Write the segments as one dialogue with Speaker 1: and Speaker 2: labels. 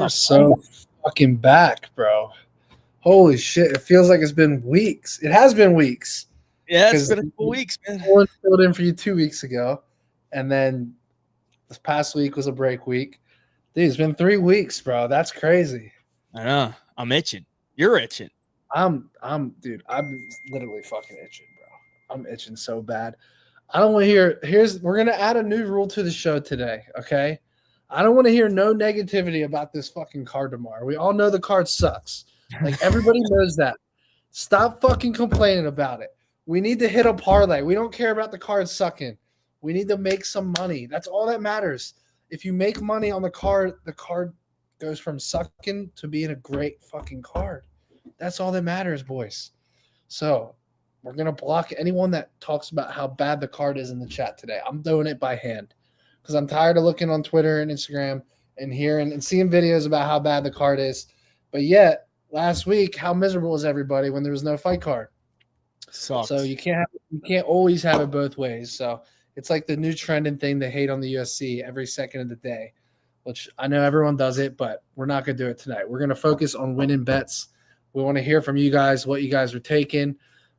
Speaker 1: We're so fucking back, bro. Holy shit. It feels like it's been weeks. It has been weeks.
Speaker 2: Yeah, it's been a couple weeks, man.
Speaker 1: One filled in for you 2 weeks ago. And then this past week was a break week. Dude, it's been 3 weeks, bro. That's crazy.
Speaker 2: I know. I'm itching. You're itching.
Speaker 1: I'm literally fucking itching, bro. I'm itching so bad. I don't want to hear. We're gonna add a new rule to the show today. Okay, I don't want to hear no negativity about this fucking card tomorrow. We all know the card sucks. Like everybody knows that. Stop fucking complaining about it. We need to hit a parlay. We don't care about the card sucking. We need to make some money. That's all that matters. If you make money on the card goes from sucking to being a great fucking card. That's all that matters, boys. So we're going to block anyone that talks about how bad the card is in the chat today. I'm doing it by hand because I'm tired of looking on Twitter and Instagram and hearing and seeing videos about how bad the card is. But yet, last week, how miserable was everybody when there was no fight card?
Speaker 2: Sucks.
Speaker 1: So you can't always have it both ways. So it's like the new trending thing they hate on the UFC every second of the day, which I know everyone does it, but we're not going to do it tonight. We're going to focus on winning bets. We want to hear from you guys what you guys are taking.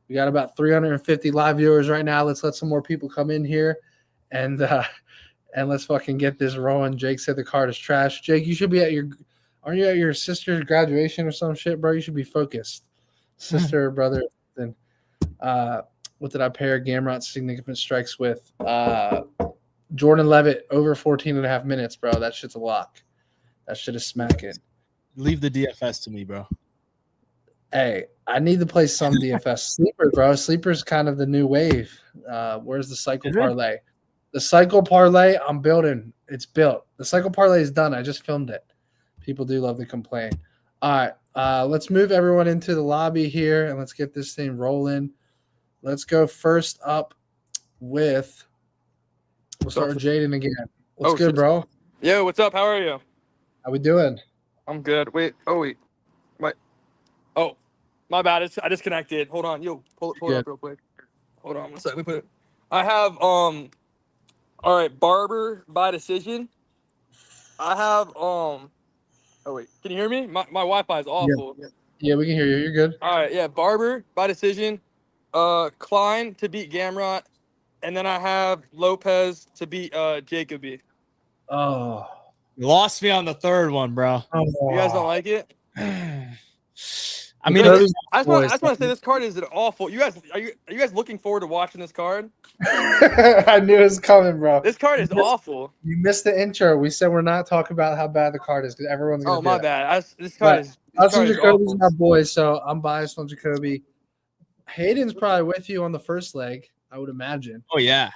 Speaker 1: We got about 350 live viewers right now. Let's let some more people come in here and let's fucking get this rolling. Jake said the card is trash. Jake, you should be aren't you at your sister's graduation or some shit, bro? You should be focused. Sister or brother. Then what did I pair Gamrot significant strikes with? Jordan Levitt over 14.5 minutes, bro. That shit's a lock. That shit is smacking.
Speaker 2: Leave the DFS to me, bro.
Speaker 1: Hey, I need to play some DFS. Sleeper, bro. Sleeper's kind of the new wave. Where's the cycle parlay? The cycle parlay, I'm building. It's built. The cycle parlay is done. I just filmed it. People do love to complain. All right, let's move everyone into the lobby here, and let's get this thing rolling. Let's go first up with – we'll start with Jaden again. What's good, bro?
Speaker 3: Yo, what's up? How are you?
Speaker 1: How we doing?
Speaker 3: I'm good. Wait. Oh, my bad. I disconnected. Hold on. Yo, pull it up real quick. Hold on one second. Let me put it. I have all right, Barber by decision. I have oh wait, can you hear me? My Wi-Fi is awful.
Speaker 1: Yeah, we can hear you. You're good.
Speaker 3: All right, yeah, Barber by decision. Klein to beat Gamrot, and then I have Lopez to beat Jacoby.
Speaker 1: Oh,
Speaker 2: you lost me on the third one, bro.
Speaker 1: Oh.
Speaker 3: You guys don't like it?
Speaker 2: I mean,
Speaker 3: I just want to say this card is awful. Are you guys looking forward to watching this card?
Speaker 1: I knew it was coming, bro.
Speaker 3: This card is awful.
Speaker 1: You missed the intro. We said we're not talking about how bad the card is because everyone's going to
Speaker 3: my bad. This card is
Speaker 1: Jacoby's my boy, so I'm biased on Jacoby. Hayden's probably with you on the first leg, I would imagine.
Speaker 2: Oh, yeah.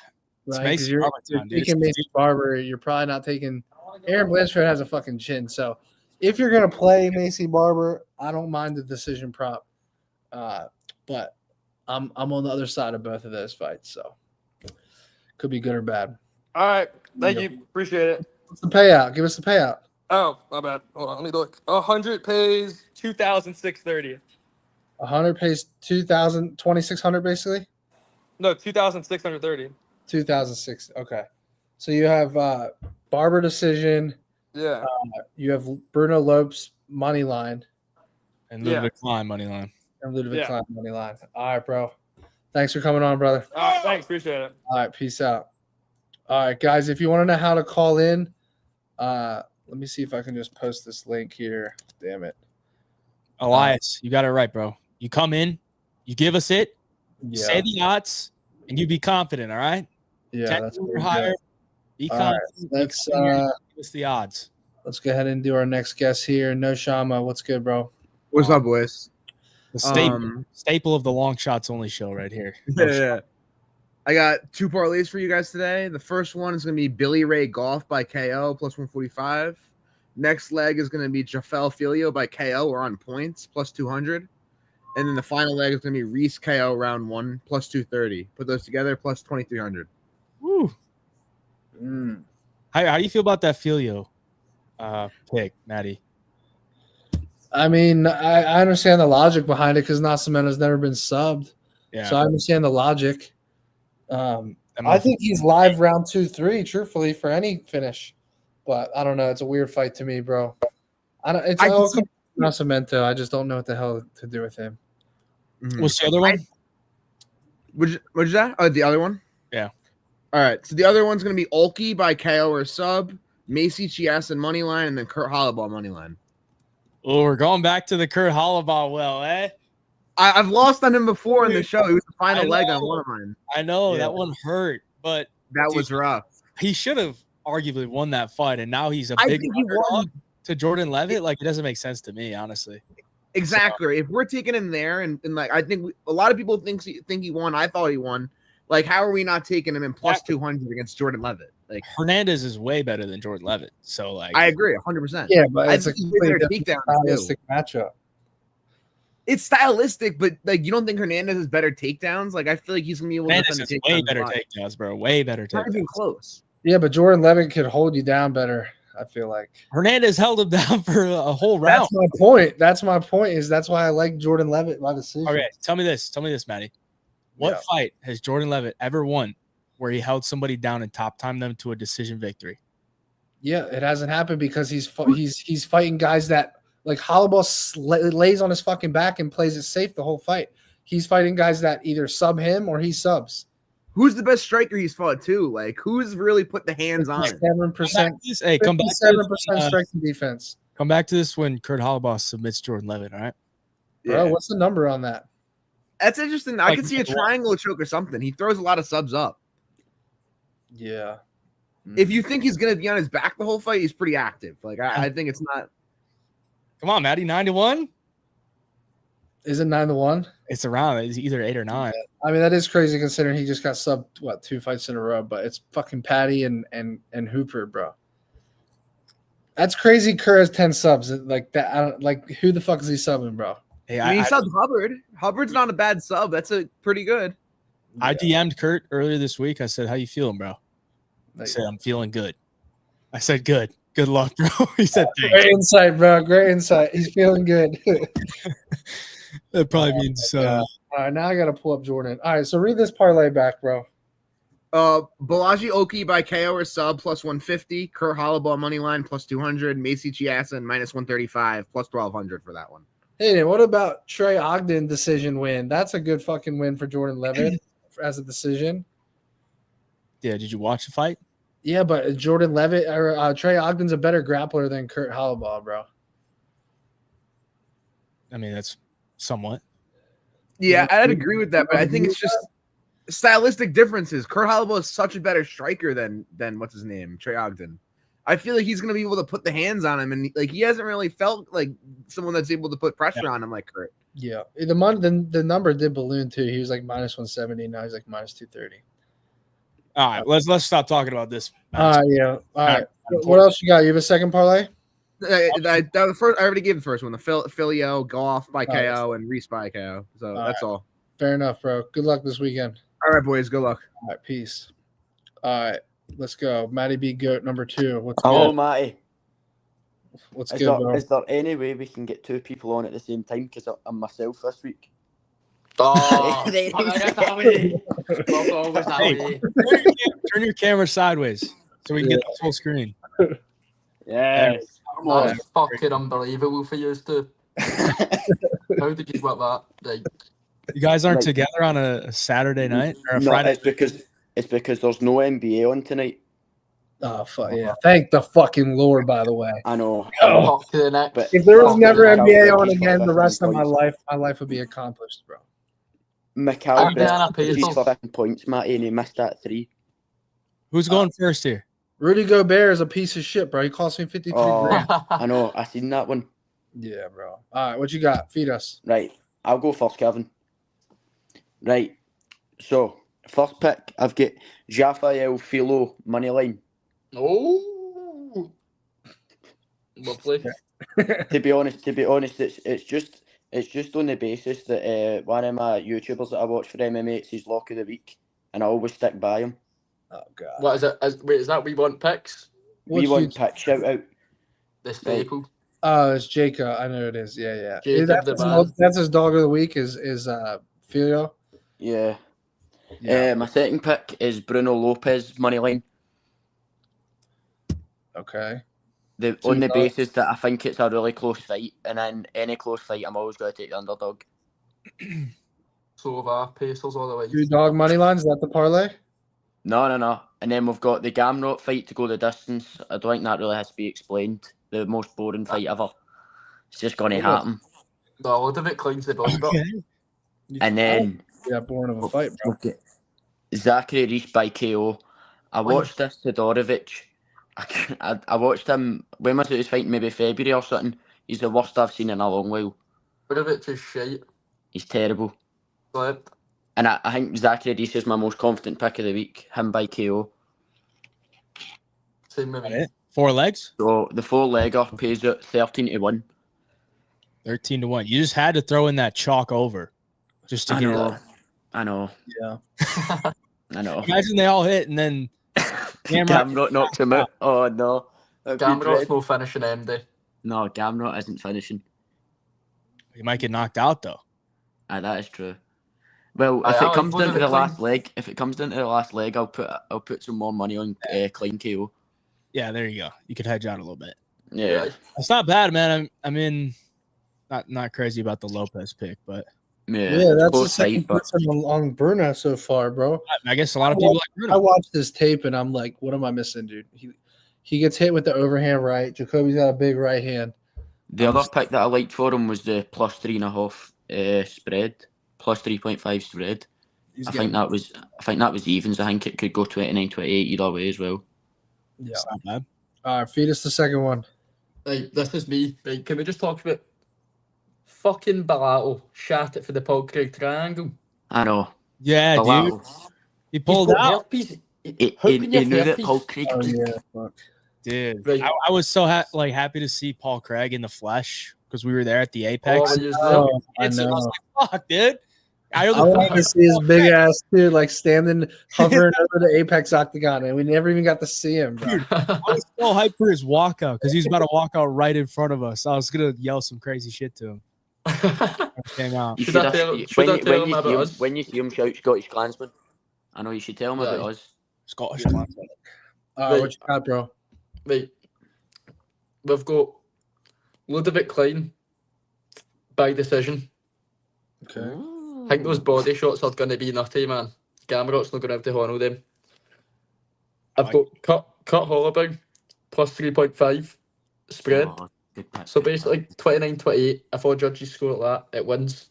Speaker 1: Right? You're taking Macy Barber. You're probably not taking – Aaron Blanchard has a fucking chin, so – if you're going to play Macy Barber, I don't mind the decision prop. But I'm on the other side of both of those fights, so could be good or bad.
Speaker 3: All right. Thank you. Appreciate it.
Speaker 1: What's the payout? Give us the payout.
Speaker 3: Oh, my bad. Hold on. Let me look. 100 pays 2,630.
Speaker 1: 100 pays 2,600 basically?
Speaker 3: No, 2,630.
Speaker 1: 2,006. Okay. So you have Barber decision.
Speaker 3: Yeah.
Speaker 1: You have Bruno Lopes money line.
Speaker 2: And Ludwig Klein money line.
Speaker 1: Klein money line. All right, bro. Thanks for coming on, brother.
Speaker 3: All right, thanks. Appreciate it.
Speaker 1: All right, peace out. All right, guys, if you want to know how to call in, let me see if I can just post this link here. Damn it.
Speaker 2: Elias, you got it right, bro. You come in, you give us it, say the odds, and you be confident, all right?
Speaker 1: Yeah, that's
Speaker 2: higher. Be confident.
Speaker 1: Right, let's give
Speaker 2: us the odds.
Speaker 1: Let's go ahead and do our next guest here. No Shama, what's good, bro?
Speaker 4: What's up, boys?
Speaker 2: The staple of the Long Shots Only show right here.
Speaker 4: Yeah. I got 2 parlays for you guys today. The first one is going to be Billy Ray Golf by KO plus 145. Next leg is going to be Jafel Filio by KO or on points plus 200. And then the final leg is going to be Reese KO round 1 plus 230. Put those together plus 2,300.
Speaker 2: Woo. How do you feel about that Filio pick, Matty?
Speaker 1: I mean, I understand the logic behind it because Nasameno's never been subbed. Yeah. So I understand the logic. I think he's live round 2-3, truthfully, for any finish. But I don't know. It's a weird fight to me, bro. I don't. It's
Speaker 4: I can
Speaker 1: all
Speaker 4: see-
Speaker 1: Nascimento. I just don't know what the hell to do with him.
Speaker 2: What's the other one?
Speaker 4: What's that? Oh, the other one?
Speaker 2: Yeah.
Speaker 4: All right. So the other one's going to be Ulkey by KO or sub, Macy Chiasson money line, and then Kurt Hollowball money line.
Speaker 2: Oh, we're going back to the Kurt Hollowball well, eh?
Speaker 4: I've lost on him before in the show. He was the final
Speaker 2: I
Speaker 4: leg
Speaker 2: know.
Speaker 4: on one of mine.
Speaker 2: I know
Speaker 1: Yeah.
Speaker 2: that one hurt, but
Speaker 4: That was rough.
Speaker 2: he should have arguably won that fight, and now he's a
Speaker 4: I
Speaker 2: big
Speaker 4: think he
Speaker 2: underdog
Speaker 4: won.
Speaker 2: to Jordan Levitt. Like, it doesn't make sense to me, honestly.
Speaker 4: Exactly. If we're taking him there, and like I think a lot of people think he won. I thought he won. Like, how are we not taking him in plus 200 against Jordan Levitt? Like,
Speaker 2: Hernandez is way better than Jordan Levitt. So, like,
Speaker 4: I agree 100%.
Speaker 1: Yeah, but
Speaker 4: I
Speaker 1: it's a
Speaker 4: think he's way better
Speaker 1: completely different
Speaker 4: takedowns, too.
Speaker 1: stylistic matchup.
Speaker 4: It's stylistic, but like you don't think Hernandez has better takedowns? Like, I feel like he's gonna be able to
Speaker 2: Hernandez
Speaker 4: defend
Speaker 2: is
Speaker 4: the
Speaker 2: way
Speaker 4: takedowns
Speaker 2: better
Speaker 4: a lot.
Speaker 2: takedowns, bro. Way better
Speaker 4: Not even
Speaker 2: takedowns.
Speaker 4: close.
Speaker 1: Yeah, but Jordan Levitt could hold you down better. I feel like
Speaker 2: Hernandez held him down for a whole round.
Speaker 1: that's my point. That's my point. Is that's why I like Jordan Levitt by decision.
Speaker 2: Okay, tell me this, Matty. What
Speaker 1: Yeah.
Speaker 2: fight has Jordan Levitt ever won where he held somebody down and top timed them to a decision victory?
Speaker 1: Yeah, it hasn't happened because he's fighting guys that like Hollowball lays on his fucking back and plays it safe the whole fight. He's fighting guys that either sub him or he subs.
Speaker 4: Who's the best striker he's fought too? Like, who's really put the hands on him?
Speaker 1: 7%.
Speaker 2: Hey, come back to
Speaker 1: 7%
Speaker 2: this,
Speaker 1: striking defense.
Speaker 2: come back to this when Kurt Hollowball submits Jordan Levitt. All right.
Speaker 1: Bro, what's the number on that?
Speaker 4: That's interesting. I
Speaker 2: Like,
Speaker 4: could see a triangle choke or something. He throws a lot of subs up.
Speaker 1: Yeah.
Speaker 4: If you think he's gonna be on his back the whole fight, he's pretty active. Like, I think it's not.
Speaker 2: Come on, Matty, 9-1.
Speaker 1: Is it 9-1?
Speaker 2: It's around. It's either 8 or 9.
Speaker 1: I mean, that is crazy considering he just got subbed 2 fights in a row, but it's fucking Patty and Hooper, bro. That's crazy. Kerr has 10 subs like that. I don't like who the fuck is he subbing, bro?
Speaker 2: Hey,
Speaker 4: I mean, he subbed Hubbard. Hubbard's not a bad sub. That's a pretty good.
Speaker 2: I DM'd Kurt earlier this week. I said, "How you feeling, bro?" I
Speaker 1: Like,
Speaker 2: said, "I'm feeling good." I said, "Good. Good luck, bro." He said,
Speaker 1: great
Speaker 2: "Thanks."
Speaker 1: insight, bro. Great insight. He's feeling good.
Speaker 2: That probably means
Speaker 1: All right, now I gotta pull up Jordan. All right, so read this parlay back, bro.
Speaker 4: Balaji Oki by KO or sub plus 150. Kurt Hollowball money line plus 200. Macy Chiasson minus 135 plus 1200 for that one.
Speaker 1: Hey, what about Trey Ogden decision win? That's a good fucking win for Jordan Levitt as a decision.
Speaker 2: Yeah, did you watch the fight?
Speaker 1: Yeah, but Jordan Levitt or Trey Ogden's a better grappler than Kurt Hollowball, bro.
Speaker 2: I mean, that's somewhat.
Speaker 4: Yeah, I'd agree with that, but I think it's just stylistic differences. Kurt Hollowball is such a better striker than what's his name, Trey Ogden. I feel like he's gonna be able to put the hands on him, and like he hasn't really felt like someone that's able to put pressure on him like Kurt.
Speaker 1: Yeah, the number did balloon too. He was like minus 170. Now he's like minus 230.
Speaker 2: All right, let's stop talking about this.
Speaker 1: Yeah. All right. What else you got? You have a second parlay?
Speaker 4: That was the first. I already gave the first one. The Filio, Goff by
Speaker 1: Oh,
Speaker 4: KO, and Reese by KO. So that's all.
Speaker 1: Fair enough, bro. Good luck this weekend.
Speaker 4: All right, boys. Good luck.
Speaker 1: All right, peace. All right, let's go. Matty B. Goat number 2. What's
Speaker 5: Hello,
Speaker 1: good?
Speaker 5: Matty.
Speaker 1: What's
Speaker 5: Is
Speaker 1: good,
Speaker 5: there,
Speaker 1: bro?
Speaker 5: is there any way we can get 2 people on at the same time? Because I'm myself this week.
Speaker 3: Oh, I guess that way. Well, always that
Speaker 2: Hey.
Speaker 3: way.
Speaker 2: Turn your camera sideways so we can get the full screen.
Speaker 5: Yes. Come on.
Speaker 3: That's fucking unbelievable for you two. How did you work that? Like,
Speaker 2: You guys aren't
Speaker 5: Like-
Speaker 2: together on a Saturday night or a
Speaker 5: No,
Speaker 2: Friday?
Speaker 5: it's because there's no NBA on tonight.
Speaker 1: Oh, fuck yeah. Thank the fucking Lord, by the way.
Speaker 5: I know.
Speaker 1: Oh.
Speaker 3: fuck to the next.
Speaker 5: But
Speaker 1: If there was
Speaker 5: fuck
Speaker 1: never
Speaker 5: it,
Speaker 1: NBA
Speaker 5: Cal-
Speaker 1: on
Speaker 5: he's
Speaker 1: again,
Speaker 5: got
Speaker 1: the rest of
Speaker 5: 15
Speaker 1: my life would be accomplished, bro.
Speaker 5: Mikal
Speaker 3: Indiana
Speaker 5: Bridges
Speaker 3: Pacers.
Speaker 5: for 15 points, Matty, and he missed that 3.
Speaker 2: Who's going first here?
Speaker 1: Rudy Gobert is a piece of shit, bro. He cost me 53
Speaker 5: Oh.
Speaker 1: grand.
Speaker 5: I know. I seen that one.
Speaker 1: Yeah, bro. All right, what you got? Feed us.
Speaker 5: Right. I'll go first, Kevin. Right. So, first pick, I've got Rafael Filo money line.
Speaker 3: Oh, lovely.
Speaker 5: To be honest, it's just on the basis that one of my YouTubers that I watch for MMA, it's his lock of the week, and I always stick by him.
Speaker 1: Oh, God.
Speaker 3: What is it? Wait, is that we want picks?
Speaker 5: We want pick shout out.
Speaker 3: The staple.
Speaker 1: Oh, it's Jacob. I know it is. Yeah.
Speaker 3: Jacob
Speaker 1: That's
Speaker 3: the
Speaker 1: his,
Speaker 3: man.
Speaker 1: that's his dog of the week is Filio.
Speaker 5: Yeah.
Speaker 1: Yeah.
Speaker 5: My second pick is Bruno Lopez money line.
Speaker 1: Okay.
Speaker 5: On the
Speaker 1: dogs.
Speaker 5: basis that I think it's a really close fight, and in any close fight, I'm always going to take the underdog.
Speaker 3: So have I. Pacers all the way.
Speaker 1: 2 dog money lines. Is that the parlay?
Speaker 5: No. And then we've got the Gamrot fight to go the distance. I don't think that really has to be explained. The most boring fight ever. It's just going to happen.
Speaker 3: No, load of it cleans the body, but
Speaker 5: And then
Speaker 1: Yeah, born of a fight, bro.
Speaker 5: okay. Zachary Reese by KO. I watched this Todorovic. I watched him. When was it? He was fighting maybe February or something. He's the worst I've seen in a long while.
Speaker 3: Todorovic is shite.
Speaker 5: He's terrible.
Speaker 3: Slept.
Speaker 5: And I think Zachary Reese is my most confident pick of the week. Him by KO.
Speaker 3: Same with me.
Speaker 2: 4 legs?
Speaker 5: So the 4-legger pays out 13-1.
Speaker 2: 13-1. You just had to throw in that chalk over. Just to
Speaker 5: I
Speaker 2: get
Speaker 5: know. I know.
Speaker 1: Yeah.
Speaker 5: I know.
Speaker 2: Imagine they all hit and then
Speaker 5: Gamrot knocks him out. Oh no.
Speaker 3: Gamrot's no finishing MD.
Speaker 5: No, Gamrot isn't finishing.
Speaker 2: He might get knocked out though.
Speaker 5: That is true. Well, if it comes down to the last leg, I'll put some more money on clean KO.
Speaker 2: Yeah, there you go. You could hedge out a little bit.
Speaker 5: Yeah.
Speaker 2: It's not bad, man. I mean, not crazy about the Lopez pick, but
Speaker 1: Yeah, that's the
Speaker 5: both
Speaker 1: second
Speaker 5: tight, but
Speaker 1: person on Bruno so far, bro.
Speaker 2: I guess a lot of people like
Speaker 1: I
Speaker 2: Bruno.
Speaker 1: watched this tape and I'm like, what am I missing, dude? He gets hit with the overhand right. Jacoby's got a big right hand.
Speaker 5: the other pick that I liked for him was the plus 3.5 spread, plus 3.5 spread. I think that was evens. I think it could go 29-28 either way as well.
Speaker 1: Yeah.
Speaker 2: It's not bad.
Speaker 1: All right, feed us the second one.
Speaker 3: Right, this is me. Right, can we just talk about fucking Bellato? Shat it for the Paul Craig triangle.
Speaker 5: I know.
Speaker 2: Yeah,
Speaker 5: Bellato.
Speaker 2: dude. He pulled out.
Speaker 3: Herpes.
Speaker 5: He
Speaker 3: How can you
Speaker 5: knew
Speaker 3: have
Speaker 5: that
Speaker 3: herpes?
Speaker 5: Paul Craig.
Speaker 1: Oh yeah, fuck.
Speaker 2: Dude,
Speaker 3: Right.
Speaker 2: I was so happy to see Paul Craig in the flesh because we were there at the Apex.
Speaker 3: Oh, he was
Speaker 1: Oh, I
Speaker 2: And so I
Speaker 1: know.
Speaker 2: was like, fuck, dude.
Speaker 1: I wanted to see his big ass dude like standing hovering over the Apex octagon, and we never even got to see him, bro.
Speaker 2: I was so hyped for his walkout because he was about to walk out right in front of us. I was gonna yell some crazy shit to him. Came out.
Speaker 5: You
Speaker 3: Should I tell him about us?
Speaker 5: when you see him shout Scottish Klansman, I know you should tell him about
Speaker 3: Right.
Speaker 5: us.
Speaker 2: Scottish Klansman.
Speaker 1: What you got, bro?
Speaker 3: Right. We've got Ludovic Klein by decision.
Speaker 1: Okay.
Speaker 3: I think those body shots are going to be nutty, man. Gamrot's not going to have to handle them. I've got Kurt Holloway plus 3.5 spread.
Speaker 5: Oh, good pick.
Speaker 3: So basically 29-28. If all judges score at that, it wins.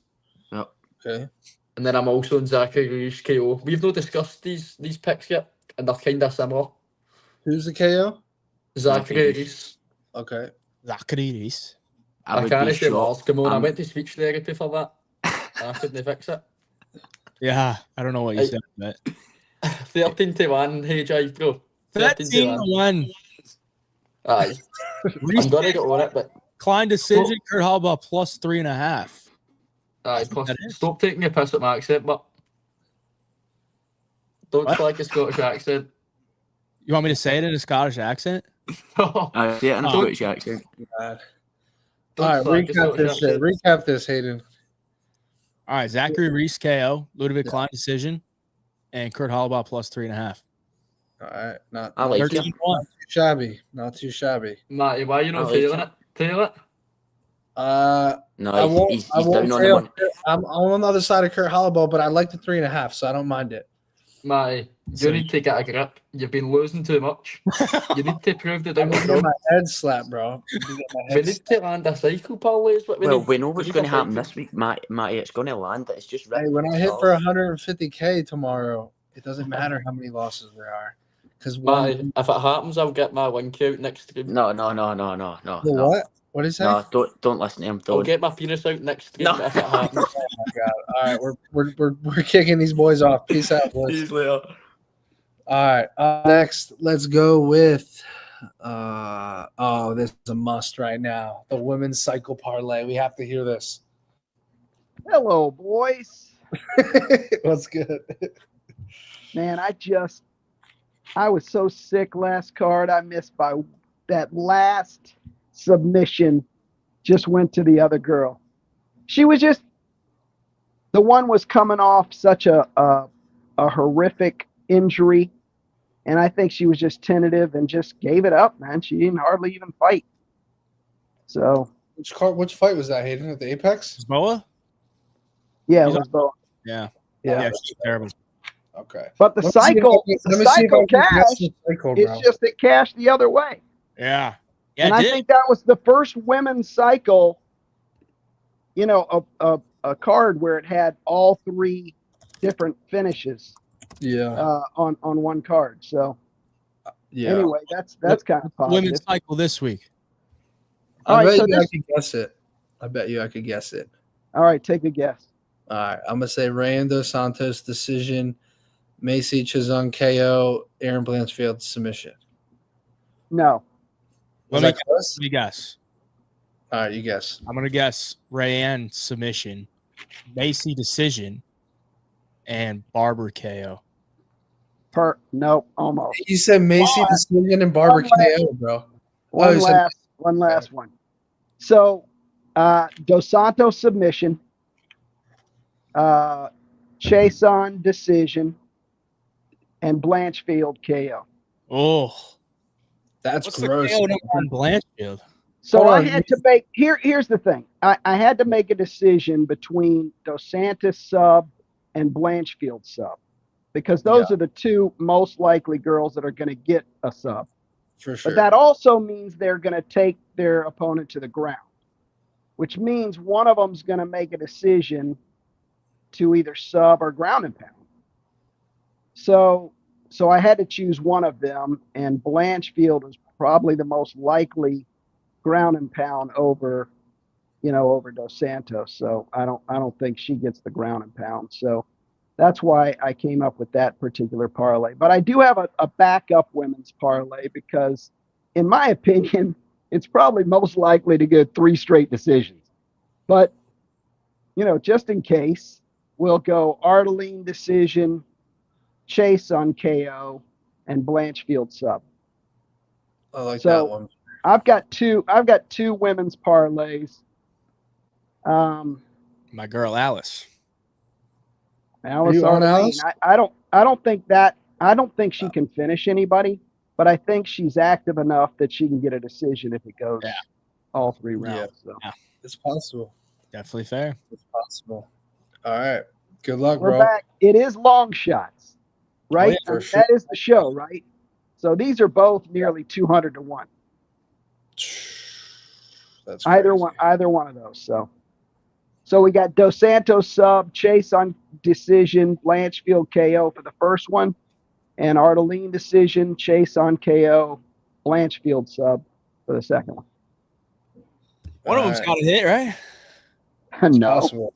Speaker 5: Yep.
Speaker 1: Okay.
Speaker 3: And then I'm also on Zachary Reese KO. We've not discussed these picks yet, and they're kind of similar.
Speaker 1: Who's the KO?
Speaker 3: Zachary Reese.
Speaker 1: Okay.
Speaker 2: Zachary Reese.
Speaker 3: I
Speaker 5: would
Speaker 3: can't
Speaker 5: be
Speaker 3: say more.
Speaker 5: shocked.
Speaker 3: Come on, I went to speech therapy for that. I couldn't fix it.
Speaker 2: Yeah, I don't know what you said, but
Speaker 3: 13-1, Hayjive, bro.
Speaker 2: 13-1.
Speaker 3: Aye. I'm gonna get on it, but
Speaker 2: Klein decision. Kurt Hallbaugh plus 3.5.
Speaker 3: aye. Plus, stop taking your piss at my accent, but don't flag a Scottish accent.
Speaker 2: You want me to say it in a Scottish accent?
Speaker 5: I see it in a Scottish accent.
Speaker 1: God.
Speaker 3: Don't
Speaker 1: All right,
Speaker 3: flag a
Speaker 1: recap
Speaker 3: Scottish
Speaker 1: this shit.
Speaker 3: accent.
Speaker 1: Recap this, Hayden.
Speaker 2: All right, Zachary Reese KO, Ludovic Klein decision, and Kurt Hallbaugh plus 3.5.
Speaker 1: All right, not
Speaker 5: I like it.
Speaker 2: 13-1.
Speaker 1: too shabby. Not too shabby.
Speaker 3: Matty, why you not
Speaker 5: I like
Speaker 3: feeling
Speaker 5: it.
Speaker 3: it? Tail it.
Speaker 5: No, he's
Speaker 1: I won't
Speaker 5: down on the
Speaker 1: fail.
Speaker 5: money.
Speaker 1: I'm on the other side of Kurt Holloway, but I like the 3.5, so I don't mind it.
Speaker 3: Matty,
Speaker 2: So-
Speaker 3: you need to get a grip. You've been losing too much. You need to prove the
Speaker 1: I'm
Speaker 3: down
Speaker 1: gonna get my head slapped, bro.
Speaker 3: We need to land a cycle parlay. Is what we
Speaker 5: Well,
Speaker 3: need.
Speaker 5: we know what's
Speaker 3: need
Speaker 5: going
Speaker 3: a
Speaker 5: to happen
Speaker 3: cycle.
Speaker 5: this week, Matty. It's going to land. It's just
Speaker 1: Hey, when I hit for 150K tomorrow, it doesn't matter how many losses there are, because
Speaker 3: Matty, if it happens, I'll get my win count next stream.
Speaker 5: No.
Speaker 1: What? What is that?
Speaker 5: No, don't listen to him.
Speaker 3: I'll
Speaker 5: Don't.
Speaker 3: get my penis out next stream
Speaker 5: No.
Speaker 3: if it happens.
Speaker 1: Oh my god! All right, we're kicking these boys off. Peace out, boys. All right, next, let's go with. This is a must right now. The women's cycle parlay. We have to hear this.
Speaker 6: Hello, boys.
Speaker 1: What's good?
Speaker 6: Man, I was so sick last card. I missed by that last submission. Just went to the other girl. She was just the one was coming off such a horrific injury And I think she was just tentative and just gave it up, man. She didn't hardly even fight. So
Speaker 1: Which fight was that, Hayden? At the Apex?
Speaker 2: Boa?
Speaker 6: yeah, it was both.
Speaker 2: Yeah.
Speaker 6: Yeah.
Speaker 2: Yeah, she's terrible.
Speaker 1: Okay.
Speaker 6: But the
Speaker 1: Let me see if I
Speaker 6: cycle,
Speaker 1: can-
Speaker 6: the
Speaker 1: let me see if I
Speaker 6: cycle
Speaker 1: can guess
Speaker 6: cash,
Speaker 1: the cycle,
Speaker 6: it's
Speaker 1: bro.
Speaker 6: just it cashed the other way.
Speaker 2: Yeah. Yeah,
Speaker 6: And
Speaker 2: it
Speaker 6: I
Speaker 2: did.
Speaker 6: think that was the first women's cycle, you know, a card where it had all three different finishes
Speaker 1: Yeah.
Speaker 6: on one card. So
Speaker 1: Yeah.
Speaker 6: anyway, that's kind of positive.
Speaker 2: Women's cycle this week.
Speaker 6: All
Speaker 1: I
Speaker 6: right,
Speaker 1: bet
Speaker 6: so
Speaker 1: you I
Speaker 6: this-
Speaker 1: could guess it. I bet you I could guess it.
Speaker 6: All right, take a guess.
Speaker 1: All right. I'm gonna say Rayan Dos Santos decision, Macy Chizung KO, Aaron Blanchfield submission.
Speaker 6: No.
Speaker 1: Was
Speaker 2: Let
Speaker 1: that close?
Speaker 2: me guess.
Speaker 1: All right, you guess.
Speaker 2: I'm gonna guess Rayanne submission, Macy decision, and Barber KO.
Speaker 6: No, almost.
Speaker 1: You said Macy decision and Barber KO, bro.
Speaker 6: One
Speaker 1: you said-
Speaker 6: last one. So Dos Santos submission, Chase on decision, and Blanchfield KO.
Speaker 2: Oh,
Speaker 1: That's
Speaker 2: what's
Speaker 1: gross.
Speaker 2: the KO number on Blanchfield?
Speaker 6: So
Speaker 1: Hold
Speaker 6: I
Speaker 1: on,
Speaker 6: had to make here's the thing. I had to make a decision between Dos Santos sub and Blanchfield sub, because those are the two most likely girls that are going to get a sub.
Speaker 1: For sure.
Speaker 6: But that also means they're going to take their opponent to the ground, which means one of them's going to make a decision to either sub or ground and pound. So I had to choose one of them, and Blanchfield was probably the most likely ground and pound over Dos Santos. So I don't think she gets the ground and pound. So that's why I came up with that particular parlay. But I do have a backup women's parlay because, in my opinion, it's probably most likely to get 3 straight decisions. But, just in case, we'll go Arteline decision, Chase on KO, and Blanchfield sub.
Speaker 1: I like
Speaker 6: So-
Speaker 1: that one.
Speaker 6: I've got two women's parlays.
Speaker 2: My girl Alice.
Speaker 6: Alice
Speaker 1: you on
Speaker 6: Arteline.
Speaker 1: Alice?
Speaker 6: I don't think she can finish anybody, but I think she's active enough that she can get a decision if it goes all 3 rounds. So.
Speaker 1: It's possible.
Speaker 2: Definitely fair.
Speaker 1: It's possible. All right. Good luck,
Speaker 6: We're
Speaker 1: bro.
Speaker 6: back. It is long shots, right?
Speaker 1: yeah, for
Speaker 6: I mean,
Speaker 1: sure.
Speaker 6: That is the show, right? So these are both nearly 200 to 1.
Speaker 1: That's
Speaker 6: Either
Speaker 1: crazy.
Speaker 6: one of those. So we got Dos Santos sub, Chase on decision, Blanchfield KO for the first one, and Arteline decision, Chase on KO, Blanchfield sub for the second one.
Speaker 2: One of them's got to hit, right?
Speaker 1: It's
Speaker 6: No,
Speaker 1: possible.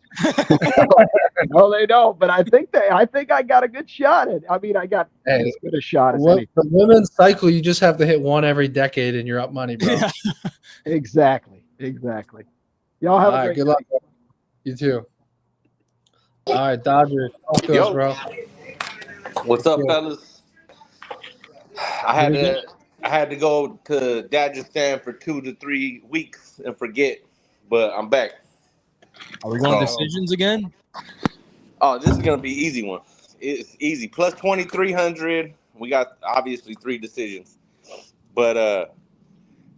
Speaker 6: no, they don't. But I think I got a good shot at. I mean, I got
Speaker 1: Hey,
Speaker 6: as good a shot as
Speaker 1: Well,
Speaker 6: any.
Speaker 1: the women's cycle, you just have to hit one every decade and you're up money, bro.
Speaker 2: Yeah.
Speaker 6: Exactly. Y'all have
Speaker 1: All
Speaker 6: a
Speaker 1: right,
Speaker 6: great
Speaker 1: good luck. Bro. You too. All right, Dodgers. Talk to us, bro.
Speaker 7: What's up,
Speaker 1: Good.
Speaker 7: fellas? I had to go to Dagestan for 2 to 3 weeks and forget, but I'm back.
Speaker 2: Are we going
Speaker 7: Oh.
Speaker 2: decisions again?
Speaker 7: Oh, this is gonna be an easy one. It's easy. Plus 2,300. We got obviously 3 decisions, but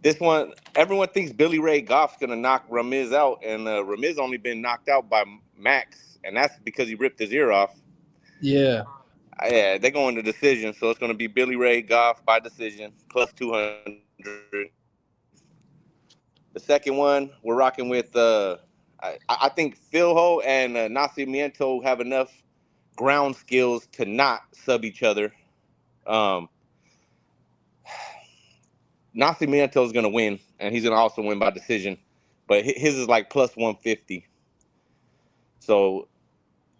Speaker 7: this one, everyone thinks Billy Ray Goff's gonna knock Ramiz out, and Ramiz only been knocked out by Max, and that's because he ripped his ear off.
Speaker 1: Yeah.
Speaker 7: Yeah, they're going to decision, so it's going to be Billy Ray Goff by decision, plus 200. The second one, we're rocking with, I think Phil Ho and Nascimento have enough ground skills to not sub each other. Nascimento is going to win, and he's going to also win by decision, but his is like plus 150. So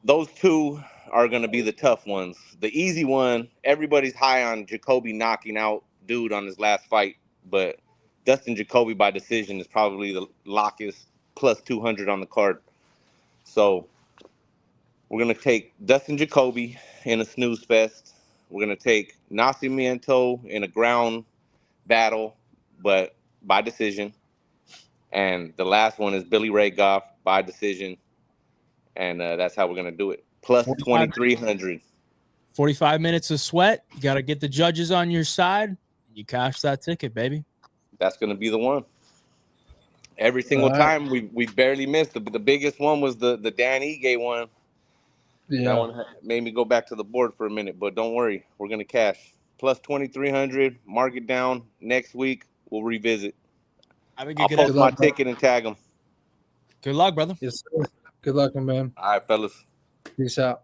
Speaker 7: those two are going to be the tough ones. The easy one, everybody's high on Jacoby knocking out dude on his last fight, but Dustin Jacoby by decision is probably the lockest, plus 200 on the card. So we're going to take Dustin Jacoby in a snooze fest. We're going to take Nascimento in a ground battle, but by decision. And the last one is Billy Ray Goff by decision. And that's how we're going to do it. Plus 2,300.
Speaker 2: 45 minutes of sweat. You got to get the judges on your side. You cash that ticket, baby.
Speaker 7: That's gonna be the one. Every single time we barely missed. The biggest one was the Dan Ige one.
Speaker 1: Yeah.
Speaker 7: That one made me go back to the board for a minute, but don't worry, we're gonna cash. Plus 2,300. Mark it down. Next week we'll revisit. I'll post my ticket and tag them.
Speaker 2: Good luck, brother.
Speaker 1: Yes, sir. Good luck, my man.
Speaker 7: All right, fellas.
Speaker 1: Peace out.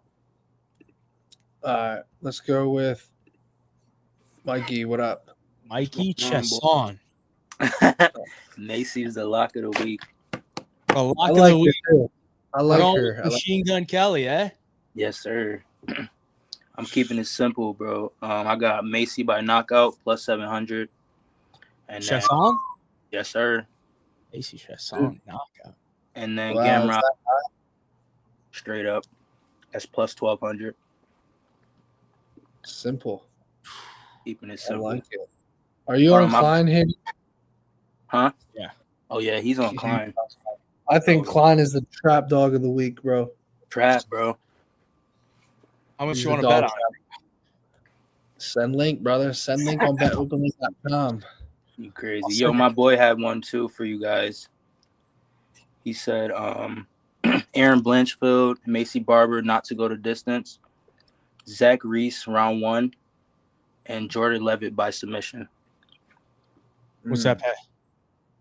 Speaker 1: All right, let's go with Mikey. What up?
Speaker 2: Mikey Chesson.
Speaker 8: Macy is the lock of the week.
Speaker 2: The lock
Speaker 1: I
Speaker 2: of
Speaker 1: like
Speaker 2: the week.
Speaker 1: her too. I like her.
Speaker 2: Machine Gun Kelly, eh?
Speaker 8: Yes, sir. I'm keeping it simple, bro. I got Macy by knockout plus 700. And
Speaker 2: Chesson?
Speaker 8: Yes, sir.
Speaker 2: Macy Chesson knockout.
Speaker 8: And then
Speaker 1: Wow,
Speaker 8: Gamrot straight up. That's plus 1,200.
Speaker 1: Simple.
Speaker 8: Keeping it
Speaker 1: I
Speaker 8: simple.
Speaker 1: like it. Are you on Klein here?
Speaker 8: Huh?
Speaker 2: Yeah.
Speaker 8: Oh, yeah, he's on Klein.
Speaker 1: I think Klein is the trap dog of the week, bro.
Speaker 8: Trap, bro.
Speaker 2: How much
Speaker 1: He's
Speaker 2: you want
Speaker 1: the
Speaker 2: to bet
Speaker 1: dog
Speaker 2: on?
Speaker 1: trap. Send link, brother. Send link on betopenlink.com.
Speaker 8: You crazy. Yo, my boy had one too for you guys. He said Aaron Blanchfield, Macy Barber not to go to distance, Zach Reese round 1, and Jordan Levitt by submission.
Speaker 2: What's that pay?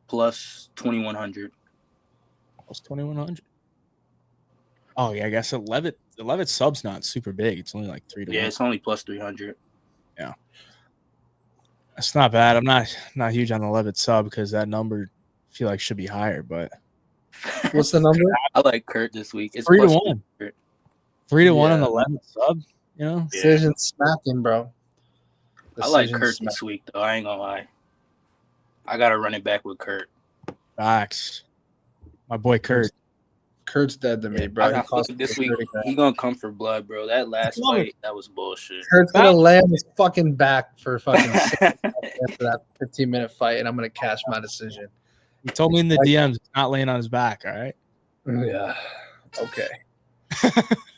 Speaker 8: Plus 2,100.
Speaker 2: Plus 2,100. Oh yeah, I guess the Levitt sub's not super big. It's only like 3 to 1.
Speaker 8: Yeah, it's only plus 300.
Speaker 2: Yeah, that's not bad. I'm not huge on the Levitt sub because that number I feel like should be higher. But
Speaker 1: what's the number?
Speaker 8: I like Kurt this week. It's
Speaker 2: 3 to
Speaker 8: plus
Speaker 2: 1.
Speaker 8: 300.
Speaker 2: 3 to 1 on the Levitt sub. You know,
Speaker 1: Decision smacking, bro.
Speaker 8: I like Kurt this week though. I ain't gonna lie. I gotta run it back with Kurt.
Speaker 2: Facts. My boy Kurt.
Speaker 1: Kurt's dead to me, bro.
Speaker 8: I feel like this week he gonna come for blood, bro. That last fight, that was bullshit.
Speaker 1: Kurt's gonna lay on his fucking back for fucking after that 15-minute fight, and I'm gonna cash my decision.
Speaker 2: He told me in the DMs he's not laying on his back. All right.
Speaker 1: Yeah. Okay.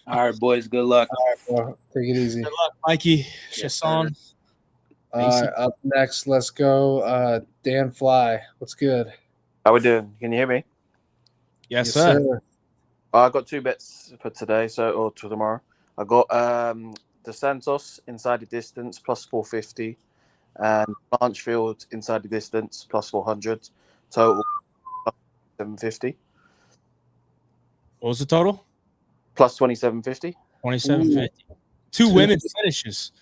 Speaker 8: All right, boys. Good luck.
Speaker 1: All right, bro. Take it easy.
Speaker 2: Good luck, Mikey.
Speaker 8: Yes,
Speaker 2: Chesson.
Speaker 1: All right, up next, let's go. Dan Fly. What's good?
Speaker 9: How we doing? Can you hear me?
Speaker 2: Yes, sir.
Speaker 9: I got 2 bets for today, or to tomorrow. I got the Santos inside the distance plus 450, and Blanchfield inside the distance plus 400. Total 750.
Speaker 2: What was the total?
Speaker 9: Plus 2750.
Speaker 2: 2750. 2 women's finishes.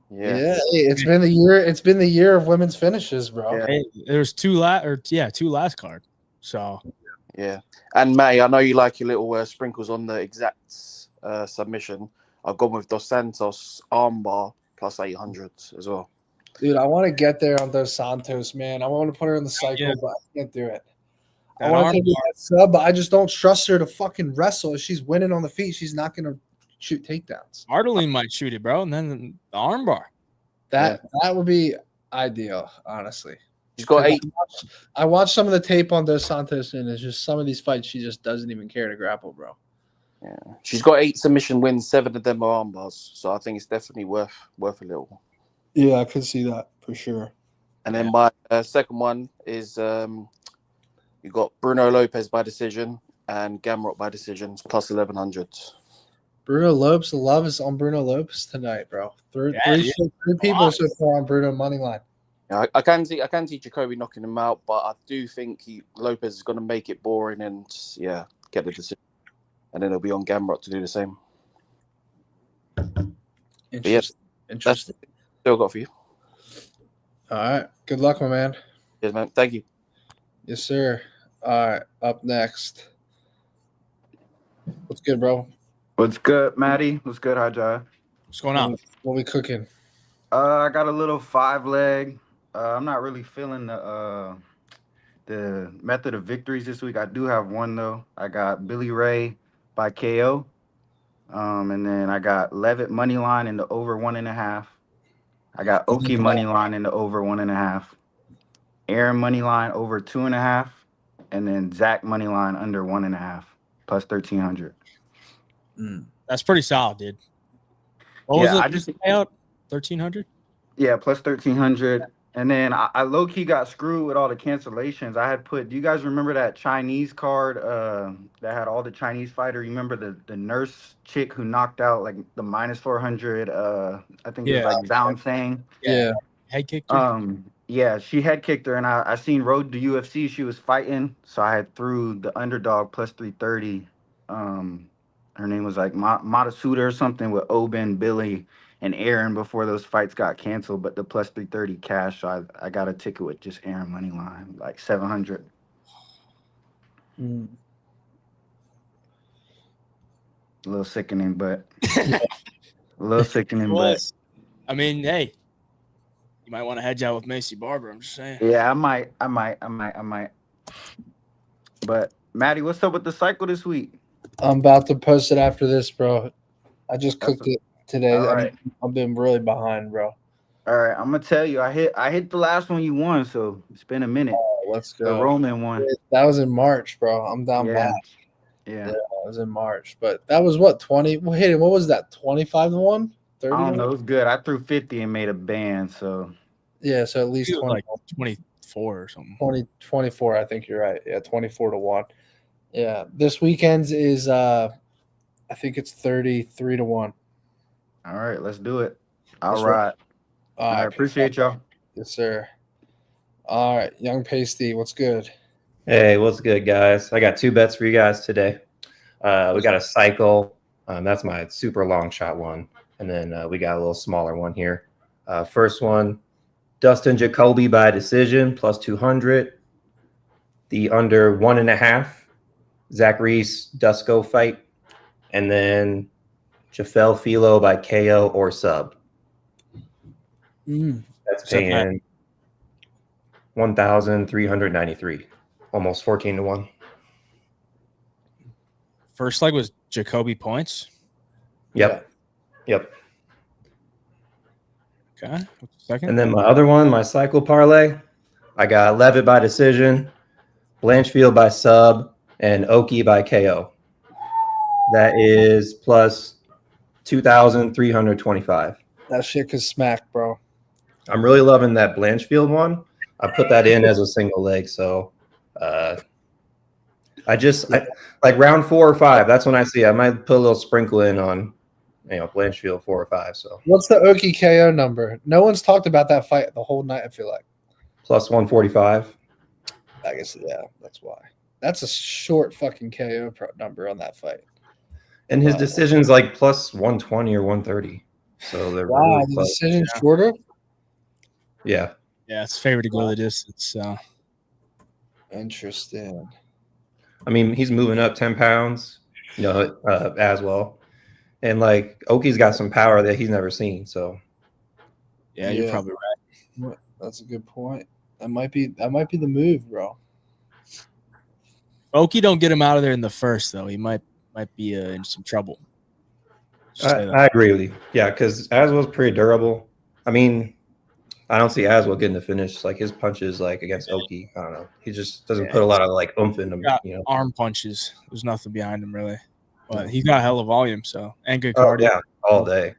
Speaker 9: Yeah.
Speaker 1: Hey, it's been the year. It's been the year of women's finishes, bro.
Speaker 9: Yeah.
Speaker 2: Hey, there's 2 last card. So
Speaker 9: Yeah. And May, I know you like your little sprinkles on the exact submission. I've gone with Dos Santos armbar plus 800 as well.
Speaker 1: Dude, I want to get there on Dos Santos, man. I want to put her in the cycle, but I can't do it. I
Speaker 2: That
Speaker 1: want to
Speaker 2: arm
Speaker 1: take that sub, but I just don't trust her to fucking wrestle. If she's winning on the feet, she's not going to shoot takedowns.
Speaker 2: Arteline might shoot it, bro, and then the armbar.
Speaker 1: That would be ideal, honestly.
Speaker 9: She's got 8.
Speaker 1: I watched some of the tape on Dos Santos, and it's just some of these fights she just doesn't even care to grapple, bro.
Speaker 9: Yeah. She's got 8 submission wins, 7 of them are armbars. So I think it's definitely worth a little.
Speaker 1: Yeah, I could see that for sure.
Speaker 9: And then my second one is you got Bruno Lopez by decision and Gamrot by decisions plus 1100.
Speaker 1: Bruno Lopez, the love is on Bruno Lopez tonight, bro. Three people so far on Bruno money line.
Speaker 9: Yeah, I can see Jacoby knocking him out, but I do think Lopez is going to make it boring and get the decision, and then it'll be on Gamrot to do the same.
Speaker 1: Interesting.
Speaker 9: Still got for you.
Speaker 1: All right. Good luck, my man.
Speaker 9: Yes, man. Thank you.
Speaker 1: Yes, sir. All right. Up next. What's good, bro?
Speaker 10: What's good, Matty? What's good, Hayjive?
Speaker 2: What's going on?
Speaker 1: What we cooking?
Speaker 10: I got a little 5-leg. I'm not really feeling the method of victories this week. I do have one though. I got Billy Ray by KO. And then I got Levitt money line in the over 1.5. I got Oki money line in the over 1.5. Aaron money line over 2.5. And then Zach money line under 1.5 plus 1,300.
Speaker 2: That's pretty solid, dude. What was
Speaker 10: Yeah,
Speaker 2: it?
Speaker 10: I just
Speaker 2: Payout 1,300.
Speaker 10: Yeah, plus 1,300. And then I low key got screwed with all the cancellations. I had put. Do you guys remember that Chinese card that had all the Chinese fighter? You remember the nurse chick who knocked out like the minus 400? I think it was
Speaker 2: Yeah.
Speaker 10: like Zhang Fang.
Speaker 1: Yeah.
Speaker 2: Head kicked her.
Speaker 10: Yeah, she head kicked her, and I seen Road to UFC. She was fighting, so I had threw the underdog plus 330. Her name was like Matasuda or something with Oben, Billy, and Aaron before those fights got canceled. But the plus 330 cash, so I got a ticket with just Aaron money line, like 700.
Speaker 1: Mm.
Speaker 10: A little sickening, but a little sickening, but
Speaker 2: I mean, hey, you might want to hedge out with Macy Barber. I'm just saying.
Speaker 10: yeah, I might. But Matty, what's up with the cycle this week?
Speaker 1: I'm about to post it after this, bro. I just
Speaker 10: That's
Speaker 1: cooked it today.
Speaker 10: all right.
Speaker 1: I've been really behind, bro.
Speaker 10: All right, I'm gonna tell you, I hit the last one you won, so it's been a minute.
Speaker 1: Let's
Speaker 10: The
Speaker 1: go.
Speaker 10: Roman one.
Speaker 1: That was in March, bro. I'm down
Speaker 10: Yeah.
Speaker 1: bad.
Speaker 10: Yeah.
Speaker 1: Yeah, it was in March, but that was what 20. Well, hey, what was that? 25-1, 30.
Speaker 10: I don't know. It was good. I threw 50 and made a band, so
Speaker 1: Yeah, so at least
Speaker 2: It was
Speaker 1: 20,
Speaker 2: like 24 or something.
Speaker 1: 24. I think you're right. Yeah, 24-1. Yeah, this weekend's is I think it's 33-1.
Speaker 10: all right, let's do it. All
Speaker 1: That's
Speaker 10: right.
Speaker 1: All
Speaker 10: All right, appreciate y'all.
Speaker 1: Yes, sir. All right, Young Pasty, what's good?
Speaker 11: Hey, what's good, guys? I got two bets for you guys today. We got a cycle. That's my super long shot one. And then we got a little smaller one here. First one, Dustin Jacoby by decision, plus 200. The under 1.5, Zach Reese, Dusko fight. And then Jafel Filo by KO or sub. That's paying 1,393. Almost 14-1.
Speaker 2: First leg was Jacoby points.
Speaker 11: Yep. Yep.
Speaker 2: Okay. What's the second?
Speaker 11: And then my other one, my cycle parlay, I got Levitt by decision, Blanchfield by sub, and Oki by KO. That is plus 2,325.
Speaker 1: That shit could smack, bro.
Speaker 11: I'm really loving that Blanchfield one. I put that in as a single leg, so I like round 4 or 5. That's when I see I might put a little sprinkle in on Blanchfield 4 or 5. So
Speaker 1: What's the Oki KO number? No one's talked about that fight the whole night, I feel like.
Speaker 11: plus 145.
Speaker 1: I guess, yeah, that's why. That's a short fucking KO number on that fight.
Speaker 11: And his decision's like plus 120 or 130. So they're
Speaker 1: wow,
Speaker 11: really
Speaker 1: the
Speaker 11: close.
Speaker 1: decision's shorter?
Speaker 11: Yeah.
Speaker 2: Yeah, it's favored to go the distance. So
Speaker 1: interesting.
Speaker 11: I mean, he's moving up 10 pounds, as well. And like Oki's got some power that he's never seen. So
Speaker 2: yeah, you're probably right.
Speaker 1: That's a good point. That might be the move, bro.
Speaker 2: Oki don't get him out of there in the first though. He might be in some trouble.
Speaker 11: I agree with you. Yeah, because Aswell's pretty durable. I mean, I don't see Aswell getting the finish. Like his punches, like against Oki, I don't know. He just doesn't put a lot of like oomph in him.
Speaker 2: Arm punches. There's nothing behind him really, but he's got hella volume. So and good cardio.
Speaker 11: Yeah, all day.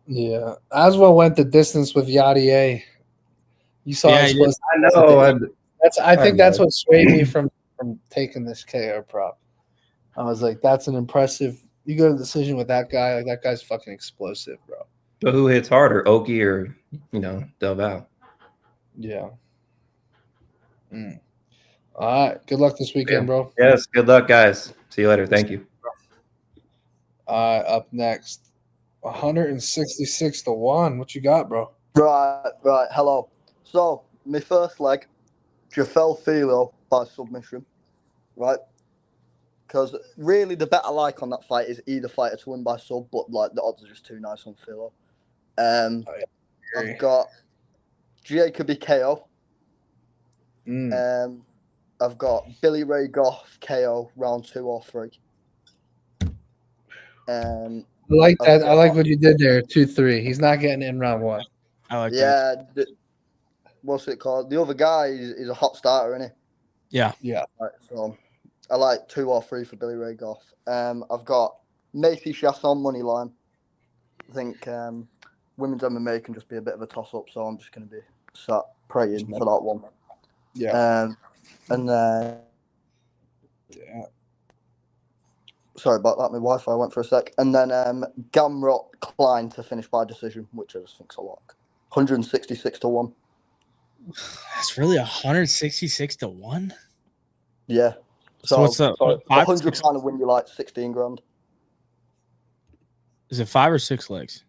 Speaker 1: Yeah, Aswell went the distance with Yadier. You saw.
Speaker 11: Yeah, I know.
Speaker 1: I think that's what swayed me from taking this KO prop. I was like, that's an impressive. You go to the decision with that guy. Like that guy's fucking explosive, bro.
Speaker 11: But who hits harder, Oki or Del Val?
Speaker 1: Yeah. All right. Good luck this weekend, bro.
Speaker 11: Yes. Good luck, guys. See you later. Thank you.
Speaker 1: Up next, 166-1. What you got, bro?
Speaker 12: Right. Hello. So, my first leg, Jafel Filo by submission, right? Because really, the bet I like on that fight is either fighter to win by sub, but like the odds are just too nice on Filo. I've got Jacoby KO. I've got Billy Ray Goff KO round 2 or 3.
Speaker 1: I like that. I like what you did there. 2-3. He's not getting in round 1.
Speaker 2: I like
Speaker 12: that. What's it called? The other guy is a hot starter, isn't he?
Speaker 2: Yeah.
Speaker 12: Right, so I like 2 or 3 for Billy Ray Goff. I've got Macy Chasson money line I think women's MMA can just be a bit of a toss-up, so I'm just going to be sat praying for that one.
Speaker 1: Yeah.
Speaker 12: And then, sorry about that, my Wi-Fi went for a sec. And then Gamrot Klein to finish by decision, which I just think's a lock. 166 to 1.
Speaker 2: That's really 166 to 1.
Speaker 12: Yeah.
Speaker 2: So what's up?
Speaker 12: So £100 to win you like 16 grand.
Speaker 2: Is it 5 or 6 legs?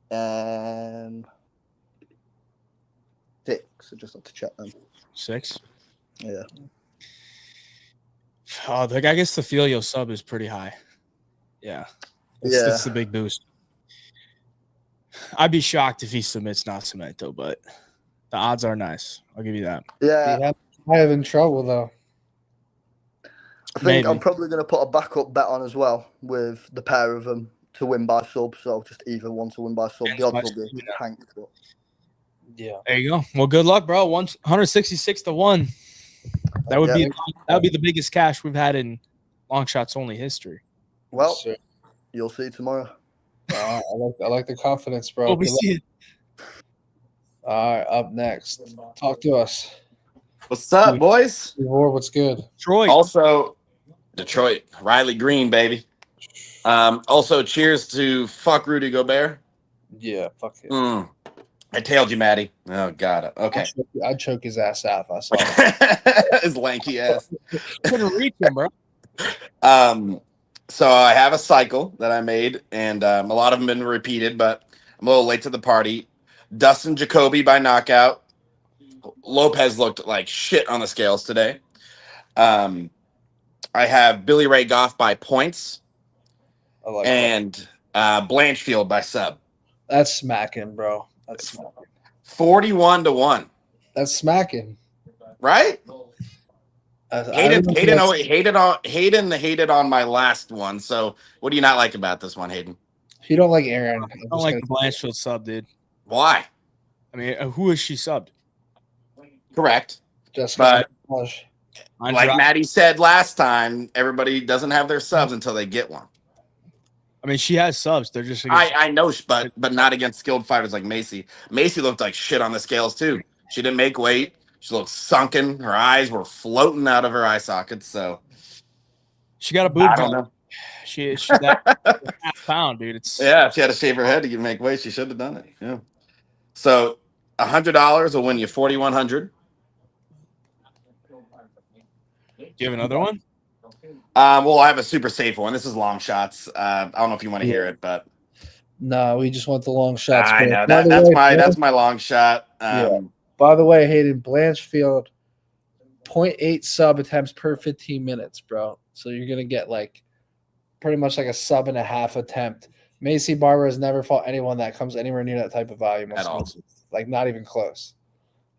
Speaker 12: 6. I just have to check them.
Speaker 2: 6.
Speaker 12: Yeah.
Speaker 2: Oh, I guess the Filio sub is pretty high. Yeah. That's the big boost. I'd be shocked if he submits Nascimento, but the odds are nice. I'll give you that.
Speaker 12: Yeah.
Speaker 1: I have in trouble though.
Speaker 12: I think I'm probably going to put a backup bet on as well with the pair of them to win by sub. So just either one to win by sub. The odds will be tanked. But...
Speaker 1: Yeah.
Speaker 2: There you go. Well, good luck, bro. 166 to 1. That would be the biggest cash we've had in long shots only history.
Speaker 12: Well, you'll see tomorrow.
Speaker 1: I like the confidence, bro.
Speaker 2: Oh, we see it.
Speaker 1: All right, up next. Talk to us.
Speaker 13: What's up, boys?
Speaker 1: What's good?
Speaker 2: Detroit.
Speaker 13: Also, Detroit. Riley Green, baby. Also, cheers to fuck Rudy Gobert.
Speaker 1: Yeah, fuck it.
Speaker 13: I tailed you, Matty. Oh, God. Okay.
Speaker 1: I'd choke his ass out if I saw him.
Speaker 13: His lanky ass.
Speaker 2: Couldn't reach him, bro.
Speaker 13: So I have a cycle that I made, and a lot of them have been repeated, but I'm a little late to the party. Dustin Jacoby by knockout. Lopez looked like shit on the scales today. I have Billy Ray Goff by points.
Speaker 1: I like
Speaker 13: and Blanchfield by sub.
Speaker 1: That's smacking, bro. That's smacking.
Speaker 13: 41 to 1.
Speaker 1: That's smacking.
Speaker 13: Right? Hayden hated on my last one. So what do you not like about this one, Hayden?
Speaker 1: You don't like Aaron.
Speaker 2: I don't like the Blanchfield sub, dude.
Speaker 13: Why?
Speaker 2: I mean, who is she subbed?
Speaker 13: Correct.
Speaker 1: But
Speaker 13: like Matty said last time, everybody doesn't have their subs until they get one.
Speaker 2: I mean, she has subs. They're just
Speaker 13: I know, but not against skilled fighters like Macy. Macy looked like shit on the scales too. She didn't make weight. She looked sunken. Her eyes were floating out of her eye sockets. So
Speaker 2: she got a boob.
Speaker 13: I don't know.
Speaker 2: She's that half pound, dude. It's
Speaker 13: if she had to shave her head to make weight, she should have done it. Yeah. So $100 will win you $4,100.
Speaker 2: Do you have another one?
Speaker 13: Well, I have a super safe one. This is long shots. I don't know if you want to hear it, but
Speaker 1: no, we just want the long shots.
Speaker 13: I know that's my long shot.
Speaker 1: By the way, Hayden, Blanchfield, 0.8 sub attempts per 15 minutes, bro. So you're gonna get like pretty much like a sub and a half attempt. Macy Barber has never fought anyone that comes anywhere near that type of volume
Speaker 13: at all.
Speaker 1: Like not even close.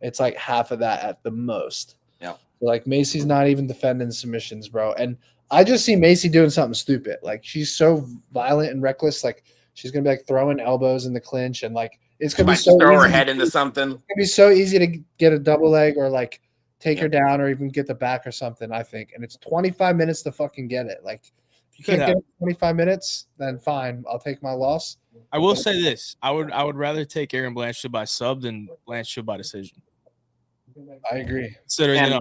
Speaker 1: It's like half of that at the most.
Speaker 13: Yeah.
Speaker 1: So like Macy's not even defending submissions, bro. And I just see Macy doing something stupid. Like she's so violent and reckless. Like she's gonna be like throwing elbows in the clinch, and like it's gonna be so
Speaker 13: throw her
Speaker 1: easy
Speaker 13: head into something.
Speaker 1: It's gonna be so easy to get a double leg or like take her down or even get the back or something. I think, and it's 25 minutes to fucking get it. Like if you can't get it in 25 minutes, then fine, I'll take my loss.
Speaker 2: I will say this: I would rather take Aaron Blanchfield by sub than Blanchfield by decision.
Speaker 1: I agree.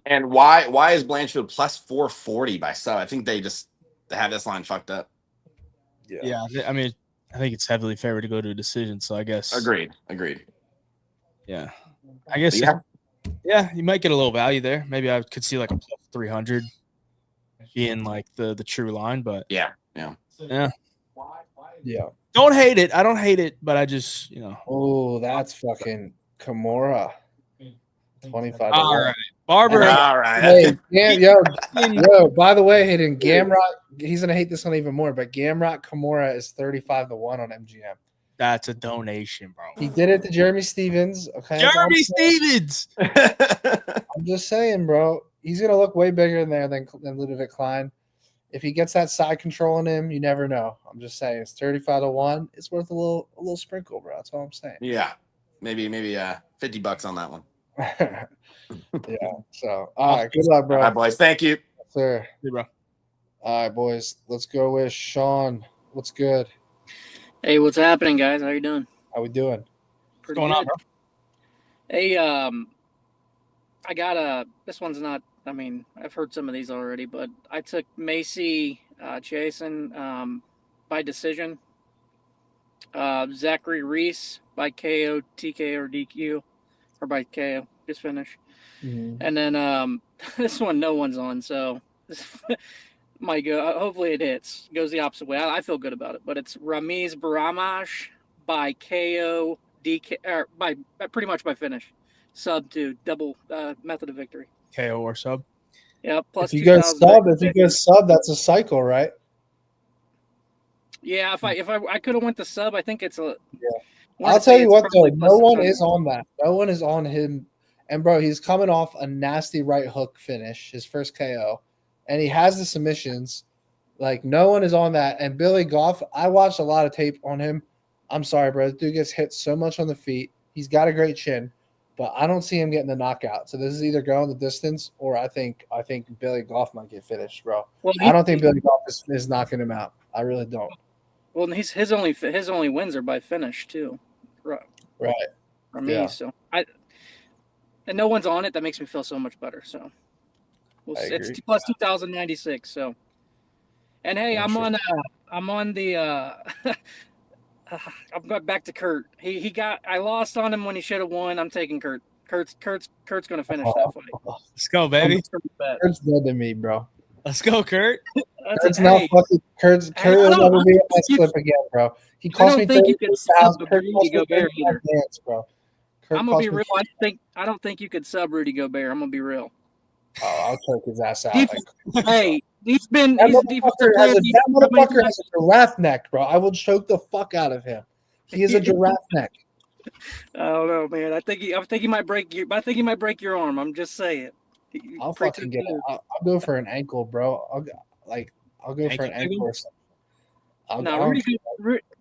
Speaker 13: And why is Blanchfield plus 440 by sub? I think they have this line fucked up.
Speaker 2: Yeah. I mean, I think it's heavily favored to go to a decision. So I guess
Speaker 13: agreed.
Speaker 2: Yeah, I guess. Yeah, you might get a little value there. Maybe I could see like a plus 300 being like the true line, but
Speaker 13: yeah.
Speaker 2: Don't hate it. I don't hate it, but I just
Speaker 1: Oh, that's fucking Kimura. 25.
Speaker 2: All right, Barber.
Speaker 13: All right.
Speaker 1: Hey, yo. By the way, Hayden Gamrot, he's gonna hate this one even more. But Gamrot Kimura is 35 to 1 on MGM.
Speaker 2: That's a donation, bro.
Speaker 1: He did it to Jeremy Stevens. Okay,
Speaker 2: Jeremy Stevens.
Speaker 1: I'm just saying, bro. He's gonna look way bigger in there than Ludovic Klein. If he gets that side control in him, you never know. I'm just saying, it's 35 to 1. It's worth a little sprinkle, bro. That's all I'm saying.
Speaker 13: Yeah, maybe $50 on that one.
Speaker 1: Yeah. So, all right. Good luck, bro.
Speaker 13: All right, boys. Thank you,
Speaker 1: sir.
Speaker 2: Hey, bro.
Speaker 1: All right, boys. Let's go with Sean. What's good?
Speaker 14: Hey, what's happening, guys? How you doing?
Speaker 1: How we doing?
Speaker 14: Pretty
Speaker 2: going
Speaker 14: good.
Speaker 2: on, bro?
Speaker 14: Hey, I got this one's not. I mean, I've heard some of these already, but I took Macy Jason by decision. Zachary Reese by KO, TK, or DQ, or by KO. Just finish. And then this one, no one's on, so might go. Hopefully, it hits. Goes the opposite way. I feel good about it, but it's Ramiz Baramash by KO, DK, or by pretty much by finish. Sub to double method of victory.
Speaker 2: KO or sub.
Speaker 14: Yeah, plus
Speaker 1: If you go
Speaker 14: 2,000.
Speaker 1: sub, that's a cycle, right?
Speaker 14: Yeah, if I could have went to sub, I think it's a.
Speaker 1: Yeah.
Speaker 14: wanna
Speaker 1: I'll
Speaker 14: say
Speaker 1: tell you
Speaker 14: it's
Speaker 1: what though,
Speaker 14: probably plus
Speaker 1: no one
Speaker 14: 600.
Speaker 1: is on that. No one is on him. And bro, he's coming off a nasty right hook finish, his first KO, and he has the submissions. Like no one is on that. And Billy Goff, I watched a lot of tape on him. I'm sorry, bro. This dude gets hit so much on the feet. He's got a great chin, but I don't see him getting the knockout. So this is either going the distance, or I think Billy Goff might get finished, bro.
Speaker 14: Well,
Speaker 1: I don't think Billy Goff is knocking him out. I really don't.
Speaker 14: Well, his only wins are by finish too.
Speaker 1: Right.
Speaker 14: For me,
Speaker 1: Yeah.
Speaker 14: so and no one's on it. That makes me feel so much better. So it's
Speaker 1: agree.
Speaker 14: plus 2,096. So, and hey, I'm on the I'm going back to Kurt. I lost on him when he should have won. I'm taking Kurt. Kurt's going to finish that fight.
Speaker 2: Let's go, baby.
Speaker 1: Kurt's dead to me, bro.
Speaker 2: Let's go, Kurt.
Speaker 1: Kurt's not fucking Kurt will never be on my slip again, bro. He cost me $30,000. Kurt cost me $30,000, bro.
Speaker 14: I'm gonna be real. I don't think you could sub Rudy Gobert. I'm gonna be real.
Speaker 1: Oh, I'll choke his ass out.
Speaker 14: Hey, he's defensive
Speaker 1: player. That motherfucker has a giraffe neck, bro. I will choke the fuck out of him. He is a giraffe neck.
Speaker 14: I don't know, man. I think he might break your arm. I'm just saying.
Speaker 1: I'll fucking get it. I'll go for an ankle, bro. I'll go for an ankle or something.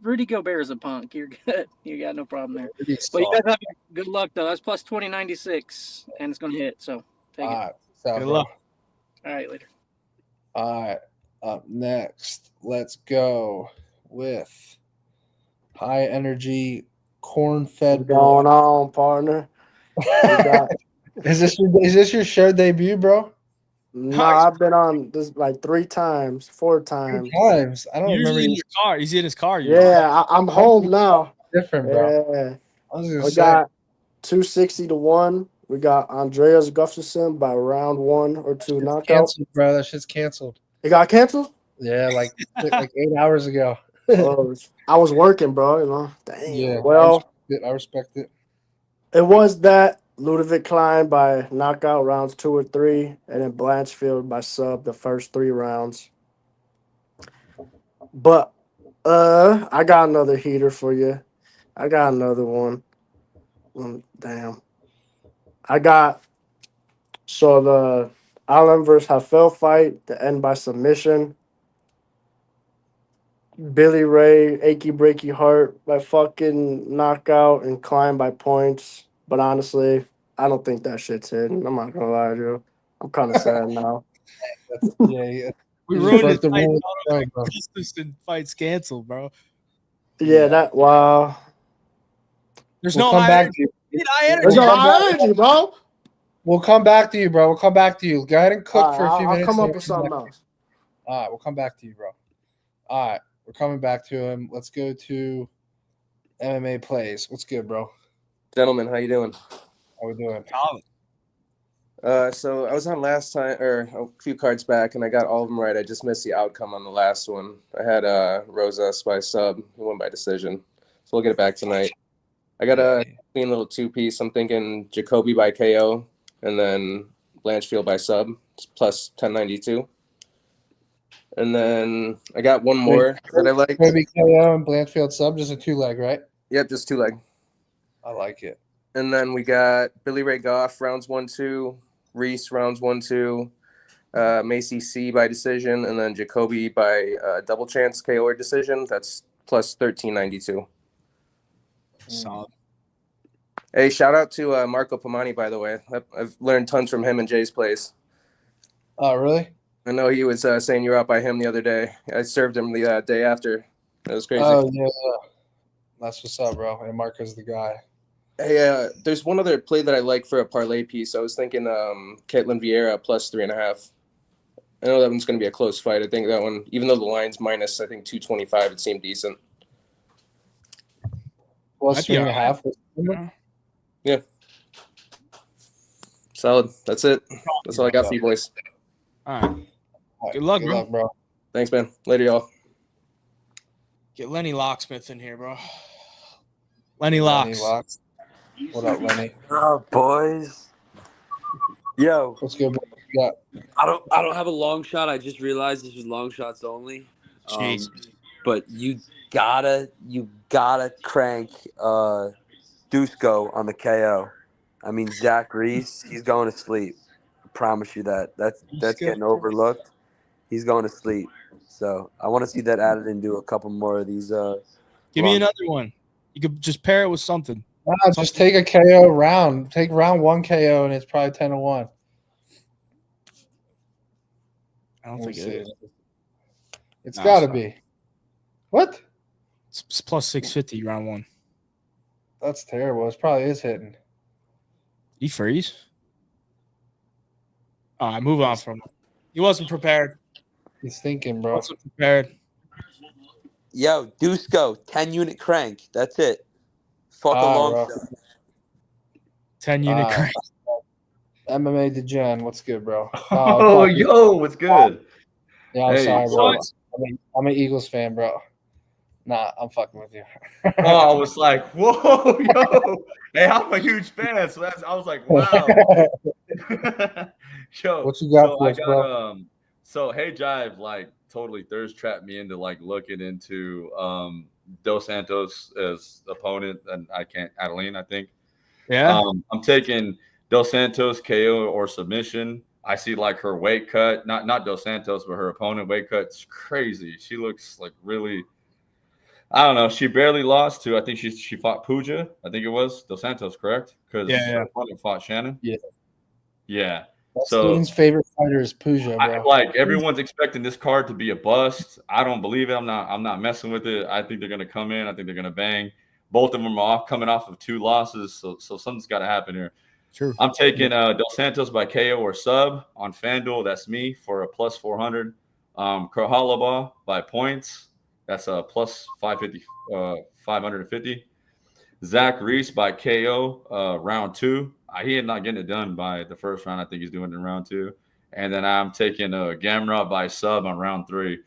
Speaker 14: Rudy Gobert is a punk. You're good. You got no problem there. But you
Speaker 1: soft.
Speaker 14: guys have good luck though. That's plus 2096, and it's gonna hit. So take it.
Speaker 1: Good luck.
Speaker 14: All right, later.
Speaker 1: All right. Up next, let's go with high energy corn fed.
Speaker 15: What's going on, partner?
Speaker 1: Is this your show debut, bro?
Speaker 15: No, I've been on this like 4 times.
Speaker 1: I don't
Speaker 2: Usually
Speaker 1: remember.
Speaker 2: in your car. He's in his car.
Speaker 15: Yeah, I'm home now.
Speaker 1: Different, bro.
Speaker 15: Yeah.
Speaker 1: I was gonna
Speaker 15: We
Speaker 1: say.
Speaker 15: got 260 to 1. We got Andreas Gustafsson by round 1 or 2 knockout.
Speaker 1: Canceled, bro. That shit's canceled.
Speaker 15: It got canceled?
Speaker 1: Yeah, like 8 hours ago.
Speaker 15: Oh, I was working, bro. You know. Dang.
Speaker 1: Yeah.
Speaker 15: Well,
Speaker 1: I respect it.
Speaker 15: it was that Ludovic Klein by knockout rounds 2 or 3, and then Blanchfield by sub the first 3 rounds. But I got another heater for you. I got another one. Damn. I got the Allen versus Hafel fight, the end by submission. Billy Ray, Achy Breaky Heart by fucking knockout, and Klein by points. But honestly, I don't think that shit's hidden. I'm not gonna lie to you. I'm kind of sad now.
Speaker 1: Yeah.
Speaker 2: We ruined his
Speaker 1: the
Speaker 2: fight.
Speaker 1: rules,
Speaker 2: All
Speaker 1: bro.
Speaker 2: Gustafsson fight's canceled, bro.
Speaker 15: Yeah, wow.
Speaker 2: There's
Speaker 1: We'll
Speaker 2: no
Speaker 1: come
Speaker 2: high
Speaker 1: back
Speaker 2: energy.
Speaker 1: to you.
Speaker 15: There's no high energy, bro.
Speaker 1: We'll come back to you, bro. We'll come back to you. Go ahead and cook for a few
Speaker 15: I'll
Speaker 1: minutes.
Speaker 15: come
Speaker 1: and
Speaker 15: up with something else.
Speaker 1: All right, we'll come back to you, bro. All right, we're coming back to him. Let's go to MMA plays. What's good, bro?
Speaker 16: Gentlemen, how you doing?
Speaker 1: How we doing?
Speaker 16: So I was on last time, or a few cards back, and I got all of them right. I just missed the outcome on the last one. I had Rosas by sub. He won by decision. So we'll get it back tonight. I got a clean little 2-piece. I'm thinking Jacoby by KO, and then Blanchfield by sub. It's plus 1092. And then I got one more that I like.
Speaker 1: Maybe KO and Blanchfield sub, just a 2-leg, right?
Speaker 16: Yep, just 2-leg.
Speaker 1: I like it.
Speaker 16: And then we got Billy Ray Goff, rounds 1-2. Reese, rounds 1-2. Macy C by decision. And then Jacoby by double chance KO or decision. That's plus 1392.
Speaker 2: Solid.
Speaker 16: Hey, shout out to Marco Pomani, by the way. I've learned tons from him in Jay's place.
Speaker 1: Oh, really?
Speaker 16: I know he was saying you were out by him the other day. I served him the day after. That was crazy.
Speaker 1: Oh, yeah. That's what's up, bro. And Marco's the guy.
Speaker 16: Hey, there's one other play that I like for a parlay piece. I was thinking Caitlin Vieira plus 3.5. I know that one's going to be a close fight. I think that one, even though the line's minus, I think 225, it seemed decent.
Speaker 1: Plus 3.5.
Speaker 16: Yeah. Solid. That's it. That's all I got for you boys.
Speaker 2: All right. Good luck, bro.
Speaker 16: Thanks, man. Later, y'all.
Speaker 2: Get Lenny Locksmith in here, bro. Lenny Locks.
Speaker 1: What up, Lenny?
Speaker 17: What up, boys? Yo,
Speaker 1: what's good? Yeah.
Speaker 17: I don't have a long shot. I just realized this was long shots only.
Speaker 2: Jeez.
Speaker 17: But you gotta crank Dusko on the KO. I mean, Zach Reese, he's going to sleep. I promise you that. That's getting overlooked. He's going to sleep. So I want to see that added into a couple more of these.
Speaker 2: Give me another one. You could just pair it with something.
Speaker 1: Nah, just take a KO round. Take round 1 KO, and it's probably 10-1.
Speaker 2: I don't think it is.
Speaker 1: It's got to be. What?
Speaker 2: It's plus 650 round 1.
Speaker 1: That's terrible. It probably is hitting.
Speaker 2: He freeze? All right, move on from him. He wasn't prepared.
Speaker 1: He's thinking, bro.
Speaker 2: Wasn't prepared.
Speaker 17: Yo, Dusko, 10-unit crank. That's it. Fuck a long shot.
Speaker 2: 10-unit crank.
Speaker 1: MMA Degen, what's good, bro?
Speaker 18: Oh, yo, what's good?
Speaker 1: Yeah, I'm
Speaker 18: Hey,
Speaker 1: sorry, bro.
Speaker 18: so-
Speaker 1: I'm an Eagles fan, bro. Nah, I'm fucking with you.
Speaker 18: Oh, I was like, whoa, yo. Hey, I'm a huge fan. So I was like, wow. Yo,
Speaker 1: What you got
Speaker 18: so
Speaker 1: for
Speaker 18: I
Speaker 1: us,
Speaker 18: got
Speaker 1: bro?
Speaker 18: so Hayjive like totally thirst trapped me into like looking into Dos Santos as opponent, and I can't Adeline, I think.
Speaker 2: Yeah.
Speaker 18: I'm taking Dos Santos KO or submission. I see like her weight cut, not Dos Santos, but her opponent weight cut's crazy. She looks like really, I don't know. She barely lost to, I think she fought Puja. I think it was Dos Santos, correct? Because her opponent fought Shannon.
Speaker 1: Yeah.
Speaker 18: Yeah.
Speaker 1: So Steven's favorite fighter is Puja, bro.
Speaker 18: Everyone's expecting this card to be a bust. I don't believe it. I'm not messing with it. I think they're gonna come in. I think they're gonna bang. Both of them are coming off of 2 losses, so something's got to happen here.
Speaker 2: True.
Speaker 18: I'm taking Dos Santos by KO or sub on FanDuel. That's me for a plus 400. Krahalaba by points. That's a plus 550. Zach Reese by KO round 2. He is not getting it done by the first round. I think he's doing it in round 2. And then I'm taking Gamrot by sub on round 3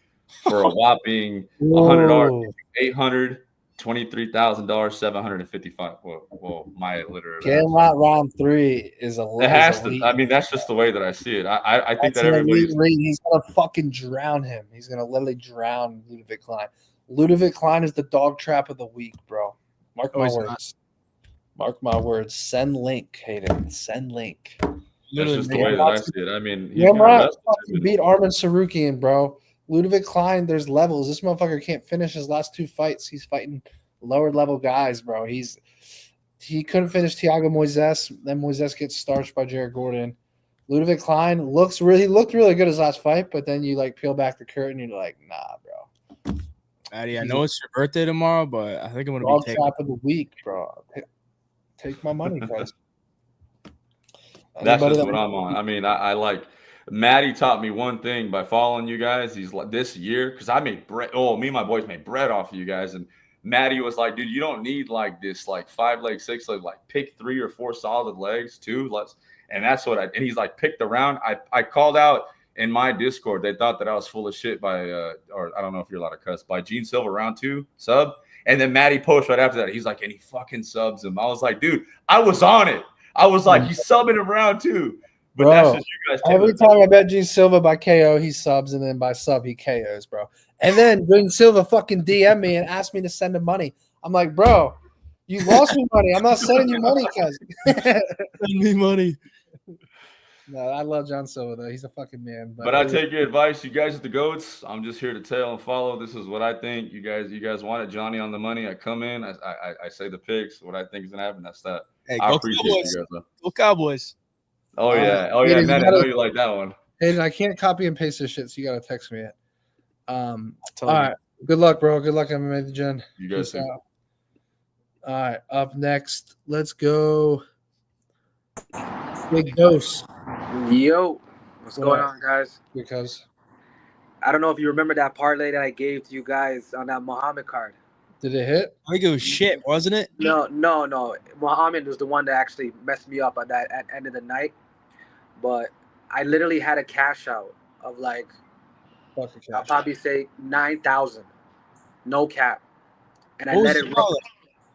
Speaker 18: for a whopping $100, $823,000, 755. Well, my literate.
Speaker 1: Gamrot round 3 is a
Speaker 18: It has to. I mean, that's just the way that I see it. I think that everybody's.
Speaker 1: He's gonna fucking drown him. He's gonna literally drown Ludovic Klein. Ludovic Klein is the dog trap of the week, bro. Mark my words. Mark my words. Send link, Hayden. Send link.
Speaker 18: That's just the way that I see it. I mean,
Speaker 1: Gamrot fucking beat Arman Sarukian, bro. Ludovic Klein, there's levels. This motherfucker can't finish his last 2 fights. He's fighting lower level guys, bro. He couldn't finish Thiago Moises. Then Moises gets starched by Jared Gordon. Ludovic Klein looked really good his last fight, but then you like peel back the curtain, and you're like, nah, bro.
Speaker 2: Matty, I know it's your birthday tomorrow, but I think I'm gonna
Speaker 1: Dog
Speaker 2: be taking.
Speaker 1: trap of the week, bro. Take my money, guys.
Speaker 18: That's just what I'm on. I mean, I like Matty taught me one thing by following you guys. He's like this year because I made bread. Oh, me and my boys made bread off of you guys, and Matty was like, dude, you don't need like this like 5 leg, 6 leg, like pick 3 or 4 solid legs too. And that's what and he's like picked around. I called out in my Discord. They thought that I was full of shit by or I don't know if you're allowed to cuss by Gene Silver round 2 sub. And then Matty posts right after that. He's like, and he fucking subs him. I was like, dude, I was on it. I was like, he's subbing him round 2. But
Speaker 1: bro,
Speaker 18: that's just you guys.
Speaker 1: Every time I bet Gene Silva by KO, he subs, and then by sub, he KOs, bro. And then Gene Silva fucking DM me and asked me to send him money. I'm like, bro, you lost me money. I'm not sending you money, cuz.
Speaker 2: Send me money.
Speaker 1: No, I love John Silva though. He's a fucking man.
Speaker 18: But I take your advice. You guys are the goats. I'm just here to tell and follow. This is what I think. You guys wanted Johnny on the money. I come in. I say the picks. What I think is gonna happen. That's that.
Speaker 2: Hey,
Speaker 18: I
Speaker 2: go
Speaker 18: appreciate
Speaker 2: Cowboys.
Speaker 18: you guys. Though.
Speaker 2: Go Cowboys.
Speaker 18: Oh yeah. Oh yeah, man. I know you like that one.
Speaker 1: Hayden, I can't copy and paste this shit, so you gotta text me it. All
Speaker 2: Totally.
Speaker 1: right. Good luck, bro. Good luck, MMA Degen.
Speaker 18: You guys
Speaker 1: Peace
Speaker 18: too.
Speaker 1: out. All right, up next, let's go. Big Dose.
Speaker 19: Yo, what's
Speaker 1: What
Speaker 19: going
Speaker 1: up?
Speaker 19: on, guys?
Speaker 1: Because
Speaker 19: I don't know if you remember that parlay that I gave to you guys on that Muhammad card.
Speaker 1: did it hit?
Speaker 2: I think it was shit, wasn't it?
Speaker 19: No. Muhammad was the one that actually messed me up at end of the night. But I literally had a cash out of like, I'll probably say 9,000, no cap, and I
Speaker 2: What was
Speaker 19: let
Speaker 2: the
Speaker 19: it run.
Speaker 2: parlay?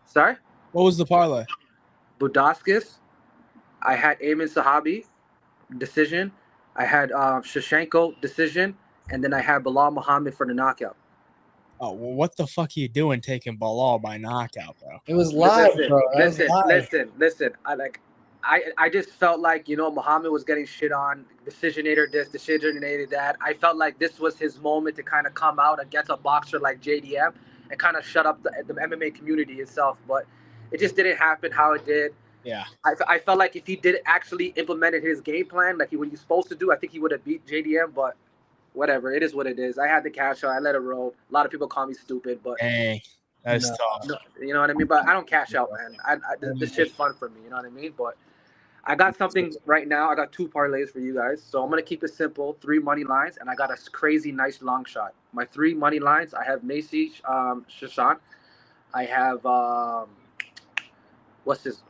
Speaker 19: Sorry,
Speaker 2: What was the parlay?
Speaker 19: Budaskis. I had Ayman Sahabi decision. I had Shevchenko decision, and then I had Bilal Muhammad for the knockout.
Speaker 2: Oh, well, what the fuck are you doing taking Bilal by knockout, bro?
Speaker 1: It was live, bro. That was
Speaker 19: Listen. I just felt like, Muhammad was getting shit on, decisionator this, decisionator that. I felt like this was his moment to kind of come out against a boxer like JDM and kind of shut up the MMA community itself. But it just didn't happen how it did.
Speaker 2: Yeah.
Speaker 19: I felt like if he did actually implemented his game plan like what he's supposed to do, I think he would have beat JDM, but whatever. It is what it is. I had the cash out. I let it roll. A lot of people call me stupid, but
Speaker 2: hey, that's tough.
Speaker 19: no, you know what I mean? But I don't cash out, man. This shit's fun for me. You know what I mean? But I got something right now. I got 2 parlays for you guys. So I'm going to keep it simple. 3 money lines, and I got a crazy nice long shot. My 3 money lines, I have Macy Shashan. I have, what's this?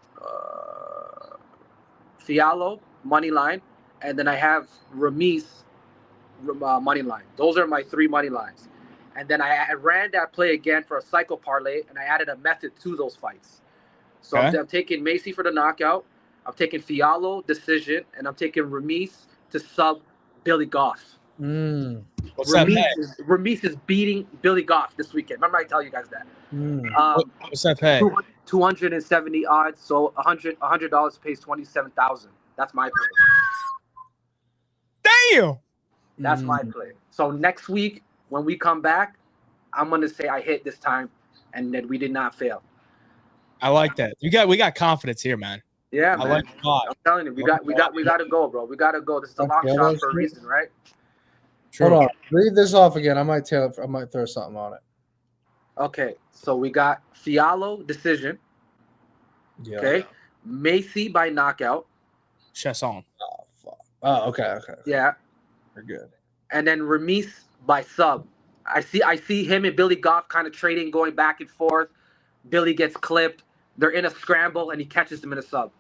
Speaker 19: Fialo, money line. And then I have Ramis, money line. Those are my 3 money lines. And then I ran that play again for a cycle parlay, and I added a method to those fights. So
Speaker 2: Okay.
Speaker 19: I'm taking Macy for the knockout. I'm taking Fialo decision, and I'm taking Ramis to sub Billy Goff.
Speaker 2: What's that pay?
Speaker 19: Ramis is beating Billy Goff this weekend. Remember I tell you guys that.
Speaker 2: What's that pay?
Speaker 19: 270 odds, so $100 pays 27,000. That's my play.
Speaker 2: Damn.
Speaker 19: That's my play. So next week when we come back, I'm gonna say I hit this time, and that we did not fail.
Speaker 2: I like that. We got confidence here, man.
Speaker 19: Yeah,
Speaker 2: I
Speaker 19: man.
Speaker 2: like it a lot.
Speaker 19: I'm telling you, we got to go, bro. We got to go. This is a long shot for a reason, right?
Speaker 1: Hold on. Read this off again. I might throw something on it.
Speaker 19: Okay, so we got Fialo decision.
Speaker 1: Yeah.
Speaker 19: Okay, Macy by knockout.
Speaker 2: Chasson.
Speaker 1: Oh, fuck. Oh, okay.
Speaker 19: Yeah,
Speaker 1: we're good.
Speaker 19: And then Ramis by sub. I see him and Billy Goff kind of trading, going back and forth. Billy gets clipped. They're in a scramble, and he catches him in a sub.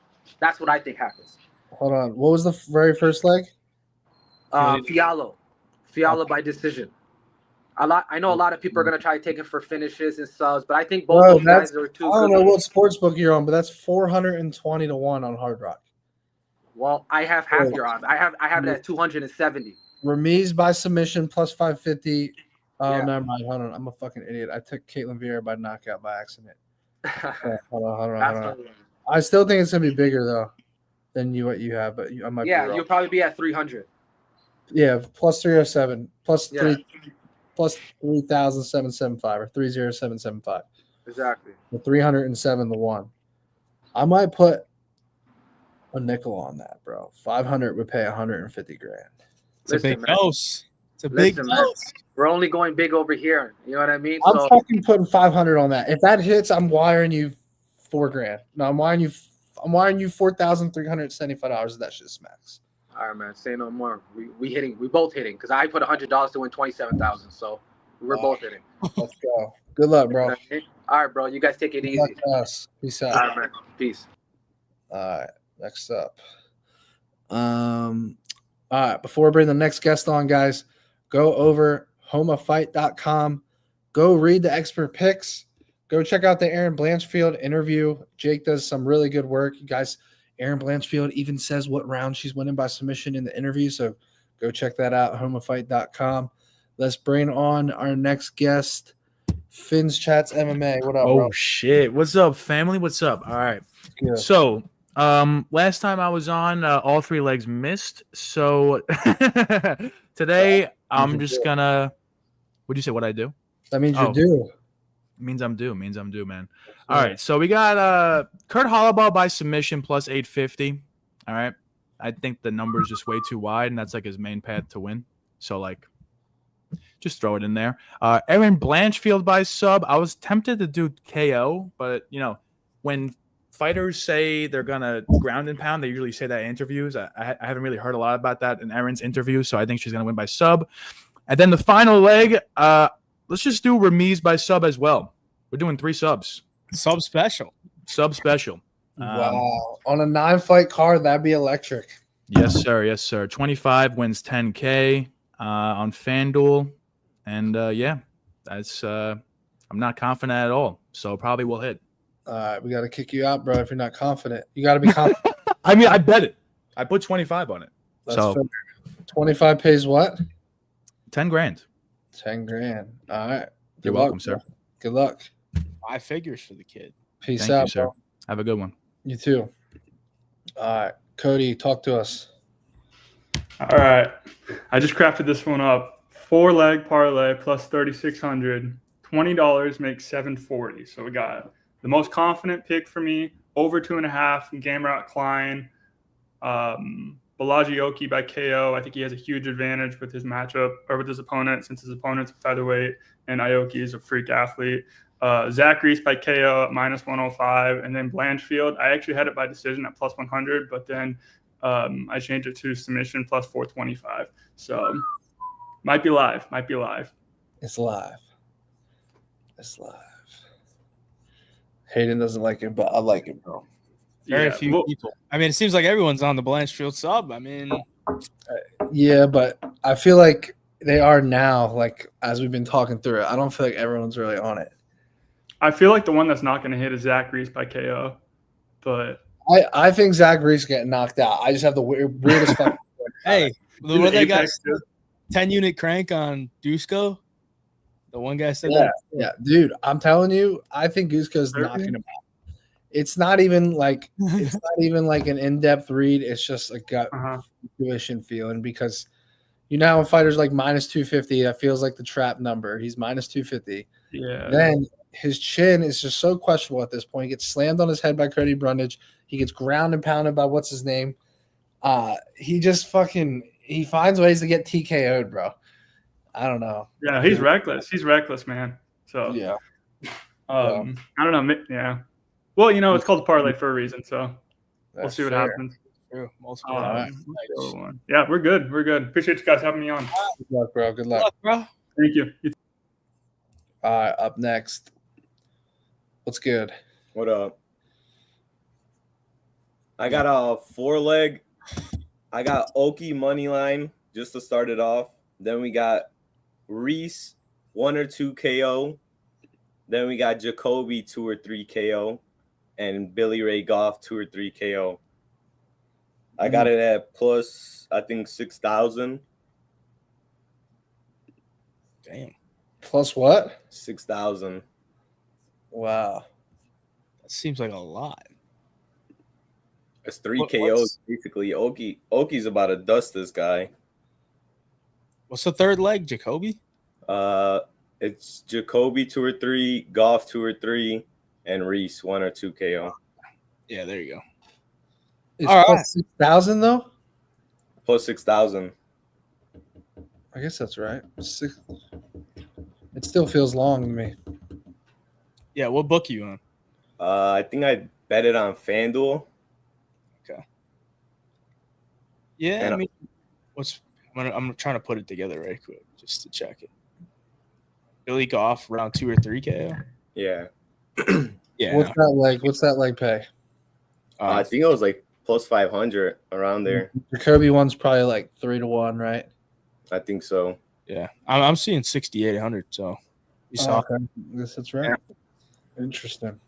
Speaker 19: That's what I think happens.
Speaker 1: Hold on. What was the very first leg?
Speaker 19: Fialo by decision. I know a lot of people are gonna try to take it for finishes and subs, but I think both those guys are too good.
Speaker 1: I don't know what sports book you're on, but that's 420 to 1 on Hard Rock.
Speaker 19: Well, I have half your odds. I have it at 270.
Speaker 1: Ramis by submission plus 550. Oh, never mind. Hold on. I'm a fucking idiot. I took Caitlin Vieira by knockout by accident. Hold on. I still think it's gonna be bigger though than what you have, but I might be wrong.
Speaker 19: You'll probably be at 300.
Speaker 1: Yeah, plus 307, plus 3,775 or 30775.
Speaker 19: Exactly.
Speaker 1: The 307 to 1. I might put a nickel on that, bro. 500 would pay 150 grand.
Speaker 2: It's a big dose. It's a big dose.
Speaker 19: We're only going big over here. You know what I mean?
Speaker 1: I'm fucking putting 500 on that. If that hits, I'm wiring you $4 grand. No, I'm wiring you $4,375. That shit smacks.
Speaker 19: All right, man. Say no more. We both hitting because I put $100 to win 27,000. So we're both hitting.
Speaker 1: Let's go. Good luck, bro.
Speaker 19: All right, bro. You guys take it easy.
Speaker 1: Peace out.
Speaker 19: All right, man. Peace.
Speaker 1: All right. Next up. All right. Before we bring the next guest on, guys, go over homafight.com. Go read the expert picks. Go check out the Aaron Blanchfield interview. Jake does some really good work. You guys, Aaron Blanchfield even says what round she's winning by submission in the interview. So go check that out, homafight.com. Let's bring on our next guest, Finn's Chats MMA. What up, bro?
Speaker 20: Oh, shit. What's up, family? What's up? All right.
Speaker 1: Yeah.
Speaker 20: So, last time I was on, all 3 legs missed. So, today I'm just going to – what'd you say? What'd I do?
Speaker 1: That means you're due.
Speaker 20: Means I'm due, man. All right, so we got Kurt Holloway by submission plus 850. All right. I think the number is just way too wide, and that's like his main path to win. So, like, just throw it in there. Aaron Blanchfield by sub. I was tempted to do KO, but, when fighters say they're gonna ground and pound, they usually say that in interviews. I haven't really heard a lot about that in Erin's interview, so I think she's gonna win by sub. And then the final leg, let's just do remise by sub as well. We're doing 3 subs.
Speaker 2: Sub special.
Speaker 20: Sub special.
Speaker 1: Wow. On a 9-fight card, that'd be electric.
Speaker 20: Yes, sir. Yes, sir. 25 wins 10K on FanDuel. And yeah, that's I'm not confident at all. So probably will hit.
Speaker 1: We got to kick you out, bro, if you're not confident. You got to be confident.
Speaker 20: I mean, I bet it. I put 25 on it.
Speaker 1: That's
Speaker 20: so
Speaker 1: fair. 25 pays what?
Speaker 20: 10 grand.
Speaker 1: 10 grand. All right.
Speaker 20: You're welcome, sir.
Speaker 1: Good luck.
Speaker 2: 5 figures for the kid.
Speaker 1: Peace
Speaker 20: Thank
Speaker 1: out,
Speaker 20: you, sir.
Speaker 1: bro.
Speaker 20: Have a good one.
Speaker 1: You too. All right. Cody, talk to us.
Speaker 21: All right. I just crafted this one up. 4-leg parlay plus 3,600. $20 makes $740. So we got the most confident pick for me, over 2.5, Gamrot Klein. Balaji Oki by KO. I think he has a huge advantage with his matchup or with his opponent, since his opponent's a featherweight and Aoki is a freak athlete. Zach Reese by KO at minus 105, and then Blanchfield. I actually had it by decision at plus 100, but then I changed it to submission plus 425. So might be live. Might be live.
Speaker 1: It's live. It's live. Hayden doesn't like it, but I like it, bro.
Speaker 2: Very few people. I mean, it seems like everyone's on the Blanchfield sub. I mean,
Speaker 1: Yeah, but I feel like they are now, like, as we've been talking through it. I don't feel like everyone's really on it.
Speaker 21: I feel like the one that's not going to hit is Zach Reese by KO, but
Speaker 1: I think Zach Reese getting knocked out. I just have the weirdest fucking.
Speaker 2: hey,
Speaker 21: Dude,
Speaker 2: what they got?
Speaker 21: Apex, too.
Speaker 2: 10-unit crank on Dusko. The one guy said
Speaker 1: Yeah,
Speaker 2: that.
Speaker 1: yeah, dude. I'm telling you, I think Gusko's knocking him out. It's not even like an in-depth read. It's just a gut intuition feeling, because you know when fighters like minus 250, that feels like the trap number. He's minus 250.
Speaker 21: Yeah.
Speaker 1: Then his chin is just so questionable at this point. He gets slammed on his head by Cody Brundage. He gets ground and pounded by what's his name. He just he finds ways to get TKO'd, bro. I don't know.
Speaker 21: Yeah, he's reckless. He's reckless, man. So
Speaker 1: yeah.
Speaker 21: I don't know. Yeah. Well, you know, it's called a parlay for a reason, so we'll
Speaker 1: That's
Speaker 21: see what
Speaker 1: fair.
Speaker 21: happens.
Speaker 2: True. Multiple.
Speaker 21: Yeah, we're good. We're good. Appreciate you guys having me on.
Speaker 1: Good luck, bro. Good luck.
Speaker 2: bro.
Speaker 21: Thank you.
Speaker 1: All right, up next. What's good?
Speaker 22: What up? I got a 4-leg. I got Oki money line just to start it off. Then we got Reese 1 or 2 KO. Then we got Jacoby 2 or 3 KO, and Billy Ray Goff 2 or 3 KO. I got it at plus, I think, 6,000.
Speaker 2: Damn.
Speaker 1: Plus what?
Speaker 22: 6,000.
Speaker 1: Wow.
Speaker 2: That seems like a lot.
Speaker 22: It's 3 KOs basically. Oki's about to dust this guy.
Speaker 2: What's the third leg, Jacoby?
Speaker 22: It's Jacoby 2 or 3, Goff 2 or 3, and Reese 1 or 2 KO.
Speaker 2: Yeah, there you go.
Speaker 1: It's
Speaker 2: All
Speaker 1: plus
Speaker 2: right.
Speaker 1: 6,000 though.
Speaker 22: Plus 6,000.
Speaker 1: I guess that's right. It still feels long to me.
Speaker 2: Yeah, what book are you on?
Speaker 22: I think I bet it on FanDuel.
Speaker 2: Okay. Yeah,
Speaker 22: And
Speaker 2: I mean, I'm trying to put it together right quick just to check it. Billy Goff round 2 or 3 KO.
Speaker 22: Yeah.
Speaker 2: Yeah.
Speaker 1: What's that like? What's that like pay?
Speaker 22: I think it was like plus 500 around there.
Speaker 1: The Kirby one's probably like 3-1, right?
Speaker 22: I think so.
Speaker 2: Yeah, I'm seeing 6,800. So you saw.
Speaker 1: Okay. I guess that's right. Interesting.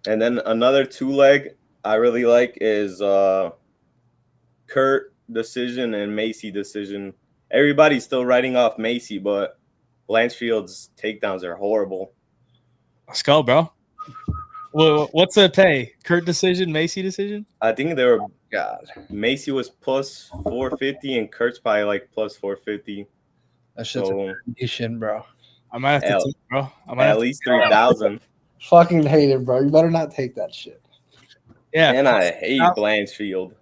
Speaker 22: And then another 2-leg I really like is Kurt decision and Macy decision. Everybody's still writing off Macy, but Blanchfield's takedowns are horrible.
Speaker 2: Let's go, bro. Well, what's the pay? Kurt decision, Macy decision?
Speaker 22: I think they were.
Speaker 1: God.
Speaker 22: Macy was plus 450 and Kurt's probably like plus 450.
Speaker 1: That shit's a nation, bro.
Speaker 2: I might have to take, bro.
Speaker 22: At least 3,000.
Speaker 1: Fucking hate it, bro. You better not take that shit.
Speaker 2: Yeah.
Speaker 22: And I hate Blanchfield.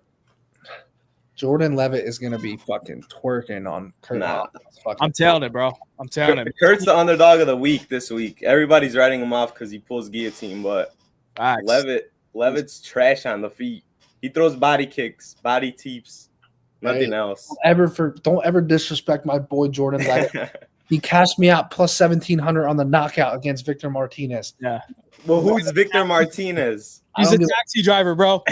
Speaker 1: Jordan Levitt is gonna be fucking twerking on Kurt.
Speaker 22: Nah.
Speaker 2: I'm telling it, bro. I'm telling it.
Speaker 22: Kurt's the underdog of the week this week. Everybody's writing him off because he pulls guillotine, but Levitt's trash on the feet. He throws body kicks, body teeps, nothing else.
Speaker 1: Don't ever disrespect my boy Jordan Levitt. He cashed me out plus 1,700 on the knockout against Victor Martinez.
Speaker 2: Yeah.
Speaker 22: Well, who's Victor Martinez?
Speaker 2: He's a taxi driver, bro.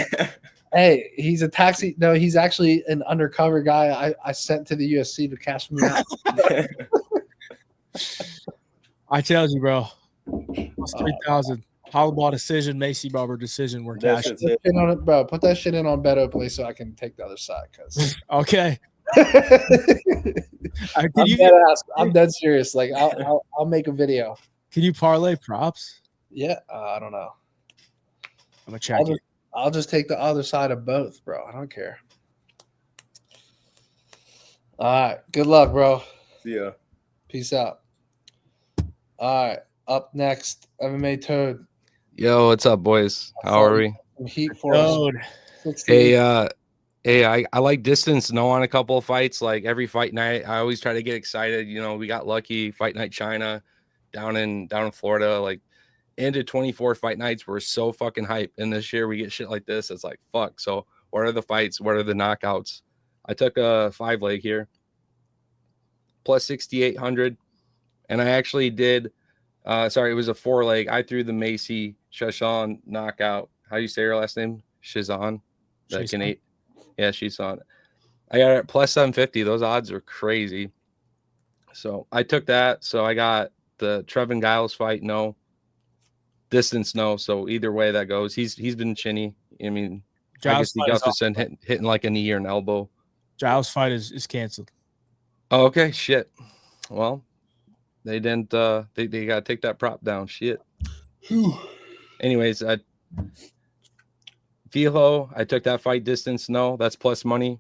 Speaker 1: Hey, he's a taxi. No, he's actually an undercover guy I sent to the UFC to cash me out.
Speaker 2: I tell you, bro. Plus 3,000. Hollowball decision, Macy Barber decision. We're cashing.
Speaker 1: Bro, put that shit in on BetOpenly so I can take the other side.
Speaker 2: Okay.
Speaker 1: I'm dead serious. Like I'll make a video.
Speaker 2: Can you parlay props?
Speaker 1: Yeah, I don't know.
Speaker 2: I'm gonna check it.
Speaker 1: I'll just take the other side of both, bro. I don't care. All right. Good luck, bro.
Speaker 22: See ya.
Speaker 1: Peace out. All right. Up next, MMA Toad.
Speaker 4: Yo, what's up, boys? How are we?
Speaker 1: Heat for us.
Speaker 4: Hey, I like distance no on a couple of fights. Like every fight night, I always try to get excited. You know, we got lucky. Fight Night China down in Florida. Like ended 24 fight nights. We're so fucking hyped. And this year we get shit like this. It's like fuck. So what are the fights? What are the knockouts? I took a 5-leg here, plus 6,800, and I actually did. Sorry, it was a 4-leg. I threw the Macy Shashan knockout. How do you say her last name? Shizan. Yeah, she's on it. I got it at plus 750. Those odds are crazy. So I took that. So I got the Trevin Giles fight, no. Distance, no. So either way that goes, he's been chinny. I mean, I guess Gustafson hitting like a knee or an elbow.
Speaker 2: Giles fight is canceled.
Speaker 4: Oh, okay, shit. Well, they didn't. They got to take that prop down. Shit. Anyways, Filo, I took that fight distance. No, that's plus money.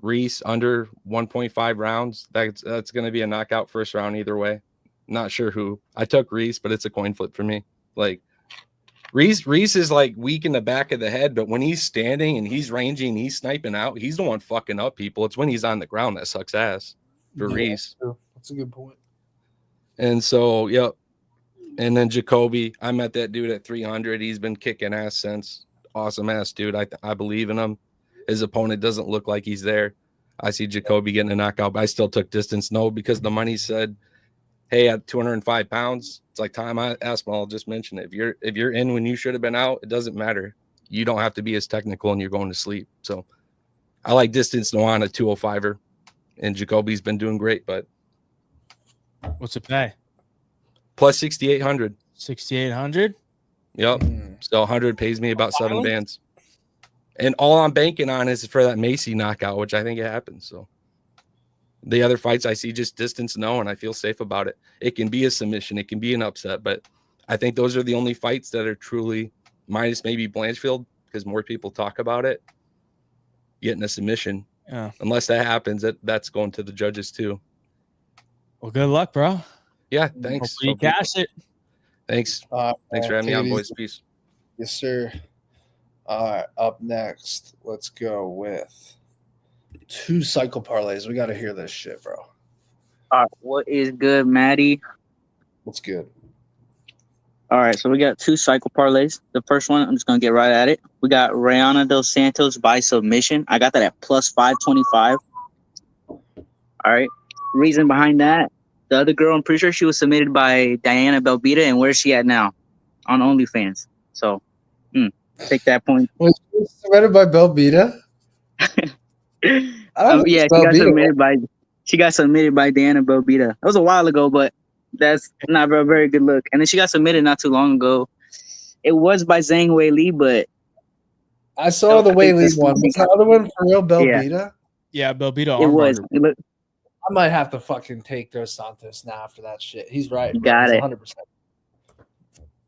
Speaker 4: Reese under 1.5 rounds. That's going to be a knockout first round either way. Not sure who. I took Reese, but it's a coin flip for me. Like Reese is like weak in the back of the head, but when he's standing and he's ranging, he's sniping out. He's the one fucking up people. It's when he's on the ground that sucks ass for Reese.
Speaker 1: That's a good point.
Speaker 4: And so, yep. And then Jacoby, I met that dude at 300. He's been kicking ass since. Awesome ass dude. I believe in him. His opponent doesn't look like he's there. I see Jacoby getting a knockout, but I still took distance. No, because the money said, hey, at 205 pounds, it's like time I asked, I'll just mention it. If you're in when you should have been out, it doesn't matter. You don't have to be as technical and you're going to sleep. So I like distance no on a 205er. And Jacoby's been doing great, but
Speaker 2: what's it pay?
Speaker 4: Plus 6,800.
Speaker 2: 6,800?
Speaker 4: Yep. So 100 pays me about 7 bands. And all I'm banking on is for that Macy knockout, which I think it happens. So the other fights I see just distance no, and I feel safe about it. It can be a submission. It can be an upset. But I think those are the only fights that are truly, minus maybe Blanchfield, because more people talk about it, getting a submission.
Speaker 2: Yeah.
Speaker 4: Unless that happens, that's going to the judges too.
Speaker 2: Well, good luck, bro.
Speaker 4: Yeah, thanks.
Speaker 2: Hopefully you cash it.
Speaker 4: Thanks. Thanks for having me on, boys. Peace.
Speaker 1: Yes, sir. All right, up next, let's go with 2 cycle parlays. We got to hear this shit, bro.
Speaker 5: All right, what is good, Matty?
Speaker 1: What's good?
Speaker 5: All right, so we got 2 cycle parlays. The first one, I'm just going to get right at it. We got Rayana Dos Santos by submission. I got that at plus 525. All right. Reason behind that, the other girl, I'm pretty sure she was submitted by Diana Belbita, and where's she at now? On OnlyFans. So, take that point.
Speaker 1: Was she submitted by Belbita?
Speaker 5: Yeah, she got submitted by Diana Belbita. That was a while ago, but that's not a very good look. And then she got submitted not too long ago. It was by Zhang Wei Li, but
Speaker 1: I saw the Wei Li one. Was the other one for real Belbita?
Speaker 2: Yeah, Belbita.
Speaker 5: It was.
Speaker 1: I might have to fucking take Dos Santos now after that shit. He's right.
Speaker 5: You got it.
Speaker 1: 100%.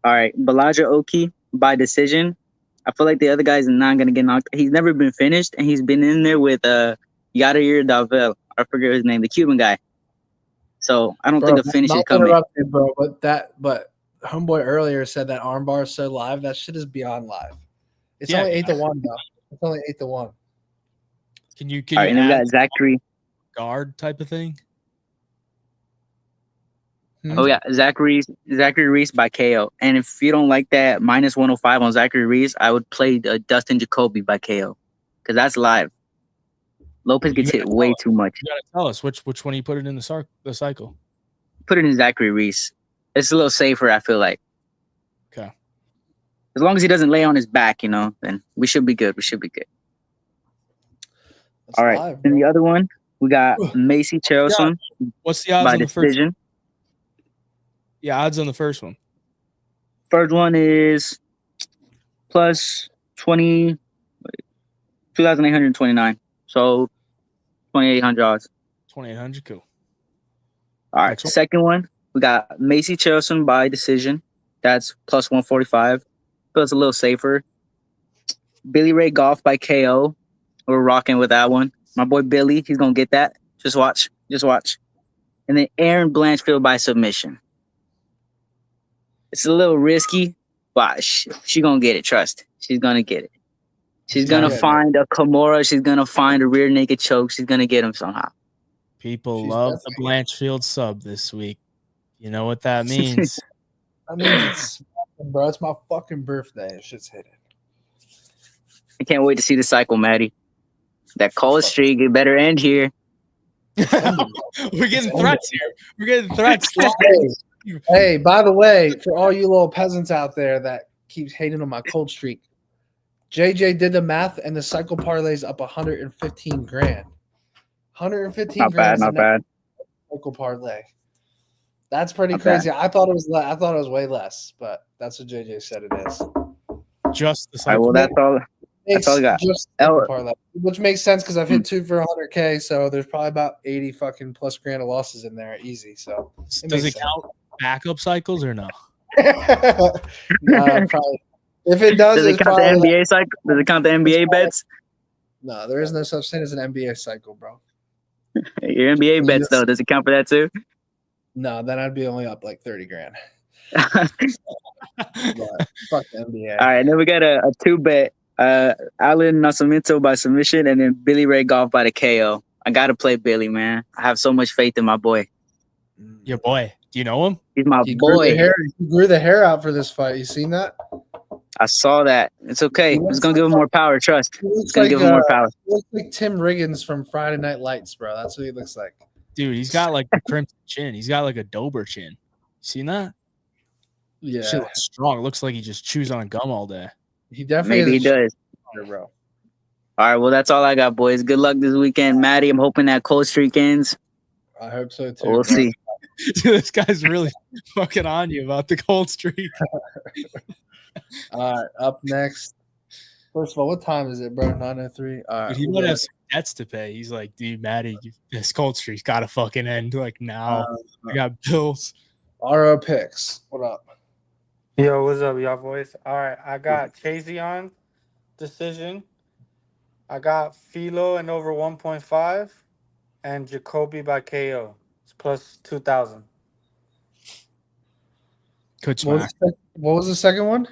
Speaker 5: All right, Balaja Oki by decision. I feel like the other guy's not gonna get knocked. He's never been finished, and he's been in there with Yadair Davel. I forget his name, the Cuban guy. So I don't think a finish is coming.
Speaker 1: Bro, but homeboy earlier said that armbar is so live. That shit is beyond live. It's only 8-1 though. It's only 8-1.
Speaker 2: Can you
Speaker 5: and we got Zachary
Speaker 2: guard type of thing?
Speaker 5: Oh yeah, Zachary Reese by KO. And if you don't like that minus 105 on Zachary Reese, I would play Dustin Jacoby by KO, because that's live. Lopez gets hit way too much.
Speaker 2: You gotta tell us which one you put it in the cycle.
Speaker 5: Put it in Zachary Reese. It's a little safer, I feel like.
Speaker 2: Okay.
Speaker 5: As long as he doesn't lay on his back, then we should be good. We should be good. All right.
Speaker 1: live,
Speaker 5: And the other one, we got Macy Charleston.
Speaker 2: What's the odds
Speaker 5: by
Speaker 2: on the first
Speaker 5: decision.
Speaker 2: Yeah, odds on the first one.
Speaker 5: First one is plus 2,829. So 2,800 odds.
Speaker 2: 2,800, cool.
Speaker 5: All right. Second one, we got Macy Charleston by decision. That's plus 145. Feels a little safer. Billy Ray Golf by KO. We're rocking with that one. My boy Billy, he's going to get that. Just watch. And then Aaron Blanchfield by submission. It's a little risky, but she going to get it. Trust. She's going to get it. She's going to find a Kimura. She's going to find a rear naked choke. She's going to get him somehow.
Speaker 2: People love the Blanchfield sub this week. You know what that means.
Speaker 1: That means it's, bro, it's my fucking birthday. Shit's hitting.
Speaker 5: I can't wait to see the cycle, Matty. That cold streak, it better end here.
Speaker 2: We're getting threats here. We're getting threats.
Speaker 1: Hey, by the way, for all you little peasants out there that keeps hating on my cold streak, JJ did the math and the cycle parlay's up 115 grand. 115
Speaker 5: not
Speaker 1: grand.
Speaker 5: Not bad.
Speaker 1: Cycle parlay. That's pretty
Speaker 5: Not
Speaker 1: crazy.
Speaker 5: bad.
Speaker 1: I thought it was way less, but that's what JJ said it is.
Speaker 2: Just the
Speaker 5: All right, well, that's all I got.
Speaker 1: Just cycle parlay, which makes sense because I've hit 2 for 100K, so there's probably about 80 fucking plus grand of losses in there, easy. So
Speaker 2: does it count backup cycles or no?
Speaker 1: Probably. If it does,
Speaker 5: Does it
Speaker 1: it's
Speaker 5: count the
Speaker 1: probably
Speaker 5: NBA cycle? Does it count the NBA bets?
Speaker 1: No, there is no such thing as an NBA cycle, bro.
Speaker 5: Your NBA bets, though, does it count for that too?
Speaker 1: No, then I'd be only up like 30 grand. But fuck the NBA.
Speaker 5: All right, then we got a 2-bet. Alan Nascimento by submission, and then Billy Ray Golf by the KO. I gotta play Billy, man. I have so much faith in my boy.
Speaker 2: Your boy. Do you know him?
Speaker 5: He's my
Speaker 1: He
Speaker 5: boy.
Speaker 1: grew the hair out for this fight. You seen that?
Speaker 5: I saw that. It's okay. It's gonna give him more power. Trust. It's gonna
Speaker 1: like,
Speaker 5: give him more power.
Speaker 1: He looks like Tim Riggins from Friday Night Lights, bro. That's what he looks like.
Speaker 2: Dude, he's got like a crimson chin. He's got like a Dober chin. Seen that?
Speaker 1: Yeah.
Speaker 2: Shit looks strong. It looks like he just chews on gum all day.
Speaker 1: He definitely
Speaker 5: Maybe he does.
Speaker 1: bro.
Speaker 5: All right. Well, that's all I got, boys. Good luck this weekend, Matty. I'm hoping that cold streak ends.
Speaker 1: I hope so too.
Speaker 5: We'll see.
Speaker 2: Dude, this guy's really fucking on you about the cold streak.
Speaker 1: All right, up next. First of all, what time is it, bro? 9:03. All right,
Speaker 2: Dude, he might have some debts to pay. He's like, dude, Matty, this cold streak's got to fucking end. Like now, I got bills.
Speaker 1: RO picks. What up?
Speaker 3: Yo, what's up, y'all boys? All right, I got Chazion decision. I got Philo and over 1.5, and Jacoby by KO. It's plus 2,000.
Speaker 1: What was the second one?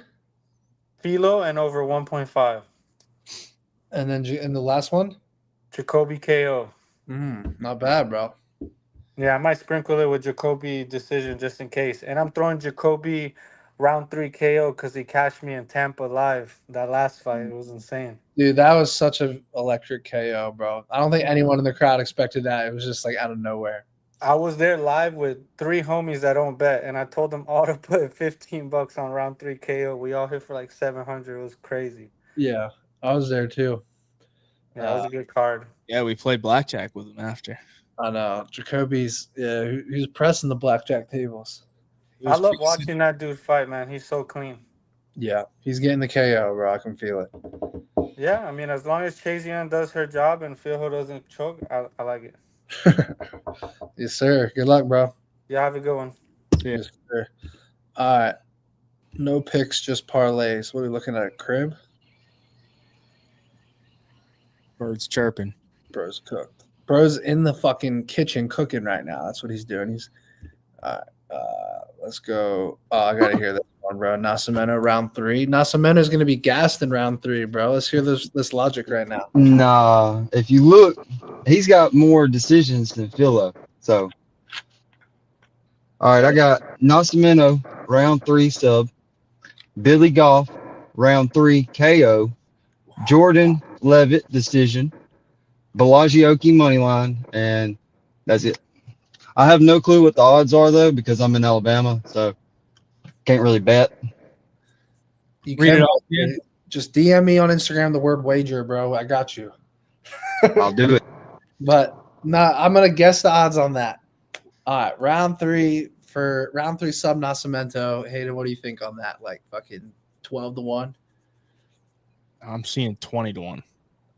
Speaker 3: Philo and over 1.5.
Speaker 1: And then in the last one?
Speaker 3: Jacoby KO.
Speaker 1: Not bad, bro.
Speaker 3: Yeah, I might sprinkle it with Jacoby decision just in case. And I'm throwing Jacoby round 3 KO because he cashed me in Tampa live. That last fight, it was insane.
Speaker 1: Dude, that was such an electric KO, bro. I don't think anyone in the crowd expected that. It was just like out of nowhere.
Speaker 3: I was there live with 3 homies that don't bet, and I told them all to put $15 on round 3 KO. We all hit for like 700. It was crazy.
Speaker 1: Yeah, I was there too.
Speaker 3: Yeah, that was a good card.
Speaker 2: Yeah, we played blackjack with him after.
Speaker 1: I know. Jacoby's, he was pressing the blackjack tables.
Speaker 3: I love watching that dude fight, man. He's so clean.
Speaker 1: Yeah, he's getting the KO, bro. I can feel it.
Speaker 3: Yeah, I mean, as long as Chazion does her job and Phil doesn't choke, I like it.
Speaker 1: Yes, sir. Good luck, bro.
Speaker 3: Yeah, have a good one.
Speaker 1: Yes, sir. All right. No picks, just parlays. What are we looking at? Crib?
Speaker 2: Birds chirping.
Speaker 1: Bro's cooked. Bro's in the fucking kitchen cooking right now. That's what he's doing. He's let's go. Oh, I gotta hear this one, bro. Nascimento round 3. Nascimento is gonna be gassed in round 3, bro. Let's hear this logic right now.
Speaker 6: Nah, if you look, he's got more decisions than Philo. So All right, I got Nascimento, round 3 sub. Billy Goff, round 3 KO. Jordan Levitt, decision. Belagioki money line, and that's it. I have no clue what the odds are though because I'm in Alabama, so can't really bet.
Speaker 1: You
Speaker 2: Read
Speaker 1: can
Speaker 2: it off again.
Speaker 1: just DM me on Instagram the word wager, bro. I got you.
Speaker 6: I'll do it.
Speaker 1: But I'm gonna guess the odds on that. All right, round 3 sub Nascimento. Hayden, what do you think on that? Like fucking 12-1.
Speaker 2: I'm seeing 20-1.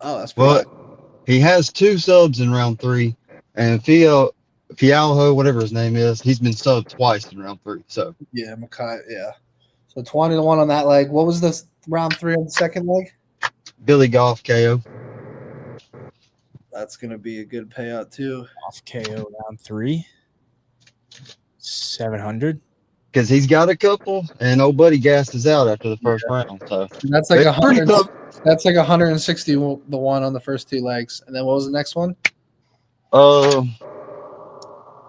Speaker 1: Oh, that's pretty.
Speaker 6: Well, he has 2 subs in round 3, and Fialho, whatever his name is, he's been subbed twice in round 3. So
Speaker 1: Yeah, Makai. Yeah. So 20-1 on that leg. What was this round 3 on the second leg?
Speaker 6: Billy Goff KO.
Speaker 1: That's gonna be a good payout too.
Speaker 2: Off KO round 3. 700.
Speaker 6: Because he's got a couple, and old buddy gassed us out after the first round. So
Speaker 1: And that's like
Speaker 6: it's pretty
Speaker 1: 100.
Speaker 6: tough.
Speaker 1: That's like 160 the one on the first 2 legs. And then what was the next one?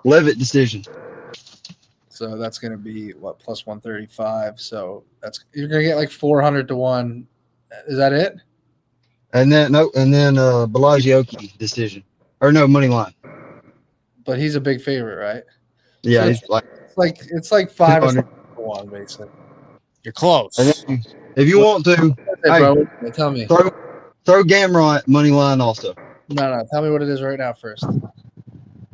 Speaker 6: Levitt decision.
Speaker 1: So that's gonna be what, plus 135. So you're gonna get like 400-1. Is that it?
Speaker 6: And then Belagioki decision. Or no, money line.
Speaker 1: But he's a big favorite, right?
Speaker 6: Yeah,
Speaker 1: So
Speaker 6: he's like
Speaker 1: it's like 5 or
Speaker 6: 200.
Speaker 1: 1 basically.
Speaker 2: You're close.
Speaker 6: And then, if you want to,
Speaker 1: Hey, bro, tell me.
Speaker 6: throw Gamrot money line also.
Speaker 1: No, tell me what it is right now first.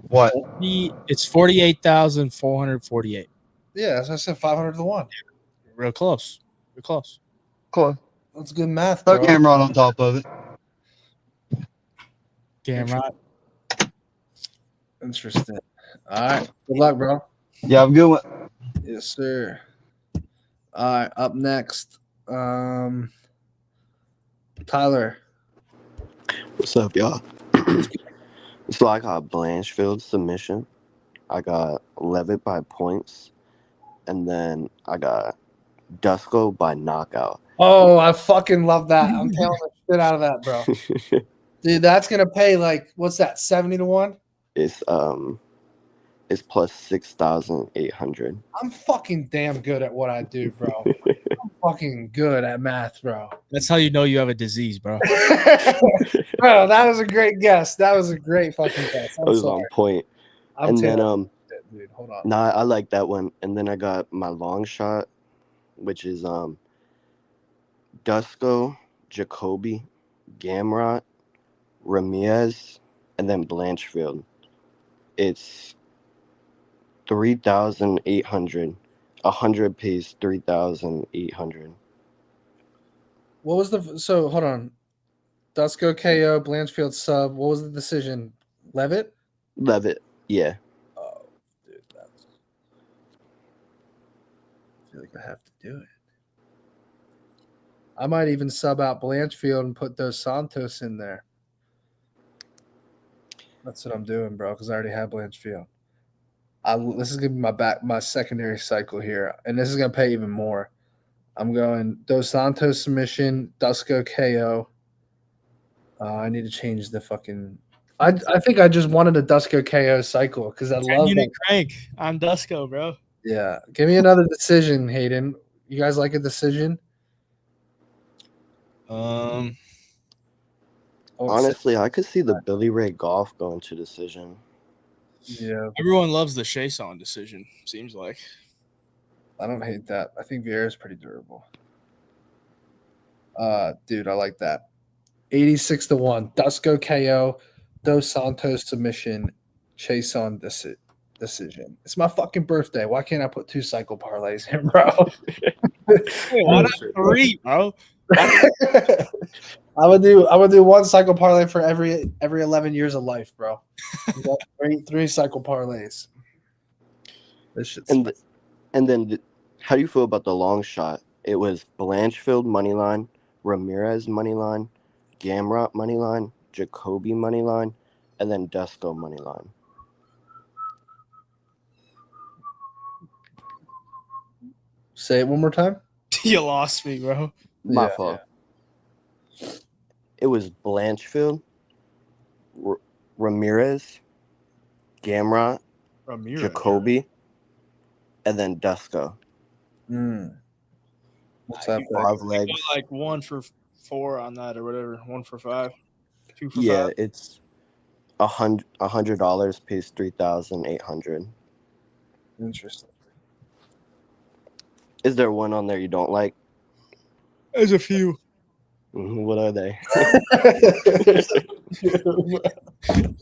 Speaker 6: What?
Speaker 2: It's 48,448.
Speaker 1: Yeah, as I said, 500-1.
Speaker 2: Real close. You're close.
Speaker 6: Close.
Speaker 1: That's good math,
Speaker 6: Throw
Speaker 1: bro.
Speaker 6: Gamrot on top of it.
Speaker 2: Gamrot.
Speaker 1: Interesting. All right. Good luck, bro.
Speaker 6: Yeah, have a good one.
Speaker 1: Yes, sir. All right. Up next, Tyler.
Speaker 7: What's up, y'all? So I got Blanchfield submission. I got Levitt by points. And then I got Dusko by knockout.
Speaker 1: Oh, I fucking love that. I'm telling the shit out of that, bro. Dude, that's gonna pay like, what's that, 70-1?
Speaker 7: It's plus 6,800.
Speaker 1: I'm fucking damn good at what I do, bro. I'm fucking good at math, bro.
Speaker 2: That's how you know you have a disease, bro.
Speaker 1: Bro, that was a great guess. That was a great fucking guess.
Speaker 7: I
Speaker 1: I'm
Speaker 7: was
Speaker 1: sorry.
Speaker 7: on point.
Speaker 1: I'm
Speaker 7: And then
Speaker 1: terrible. Dude, hold on.
Speaker 7: nah, I like that one. And then I got my long shot, which is Dusko, Jacoby, Gamrot, Ramirez, and then Blanchfield. It's 3,800. 100 pays 3,800.
Speaker 1: What was so hold on. Dusko KO, Blanchfield sub. What was the decision? Levitt?
Speaker 7: Levitt, yeah.
Speaker 1: Oh, dude, I feel like I have to do it. I might even sub out Blanchfield and put Dos Santos in there. That's what I'm doing, bro, because I already have Blanchfield. This is gonna be my secondary cycle here, and this is gonna pay even more. I'm going Dos Santos submission, Dusko KO. I need to change the fucking. I think I just wanted a Dusko KO cycle because I love that.
Speaker 2: Crank. I'm Dusko, bro.
Speaker 1: Yeah, give me another decision, Hayden. You guys like a decision?
Speaker 7: Honestly, I could see the Billy Ray Golf going to decision.
Speaker 1: Yeah,
Speaker 2: Everyone loves the Chason decision, seems like.
Speaker 1: I don't hate that. I think Vieira's pretty durable. Dude, I like that. 86-1. Dusko KO, Dos Santos submission, Chason decision. It's my fucking birthday. Why can't I put 2 cycle parlays in, bro?
Speaker 2: Hey, why not 3, bro?
Speaker 1: I'm gonna do 1 cycle parlay for every 11 years of life, bro. You got 3 cycle parlays. This shit's
Speaker 7: And then, how do you feel about the long shot? It was Blanchfield moneyline, Ramirez moneyline, Gamrot moneyline, Jacoby moneyline, and then Dusko moneyline.
Speaker 1: Say it one more time.
Speaker 2: You lost me, bro.
Speaker 7: My fault. It was Blanchfield, Ramirez, Gamrot,
Speaker 2: Ramirez.
Speaker 7: Jacoby, and then Dusko.
Speaker 1: What's that?
Speaker 7: 5 legs.
Speaker 2: Like 1 for 4 on that or whatever. 1 for 5. 2 for
Speaker 7: Yeah,
Speaker 2: 5.
Speaker 7: it's $100 pays 3,800.
Speaker 1: Interesting.
Speaker 7: Is there one on there you don't like?
Speaker 2: There's a few.
Speaker 7: What are they?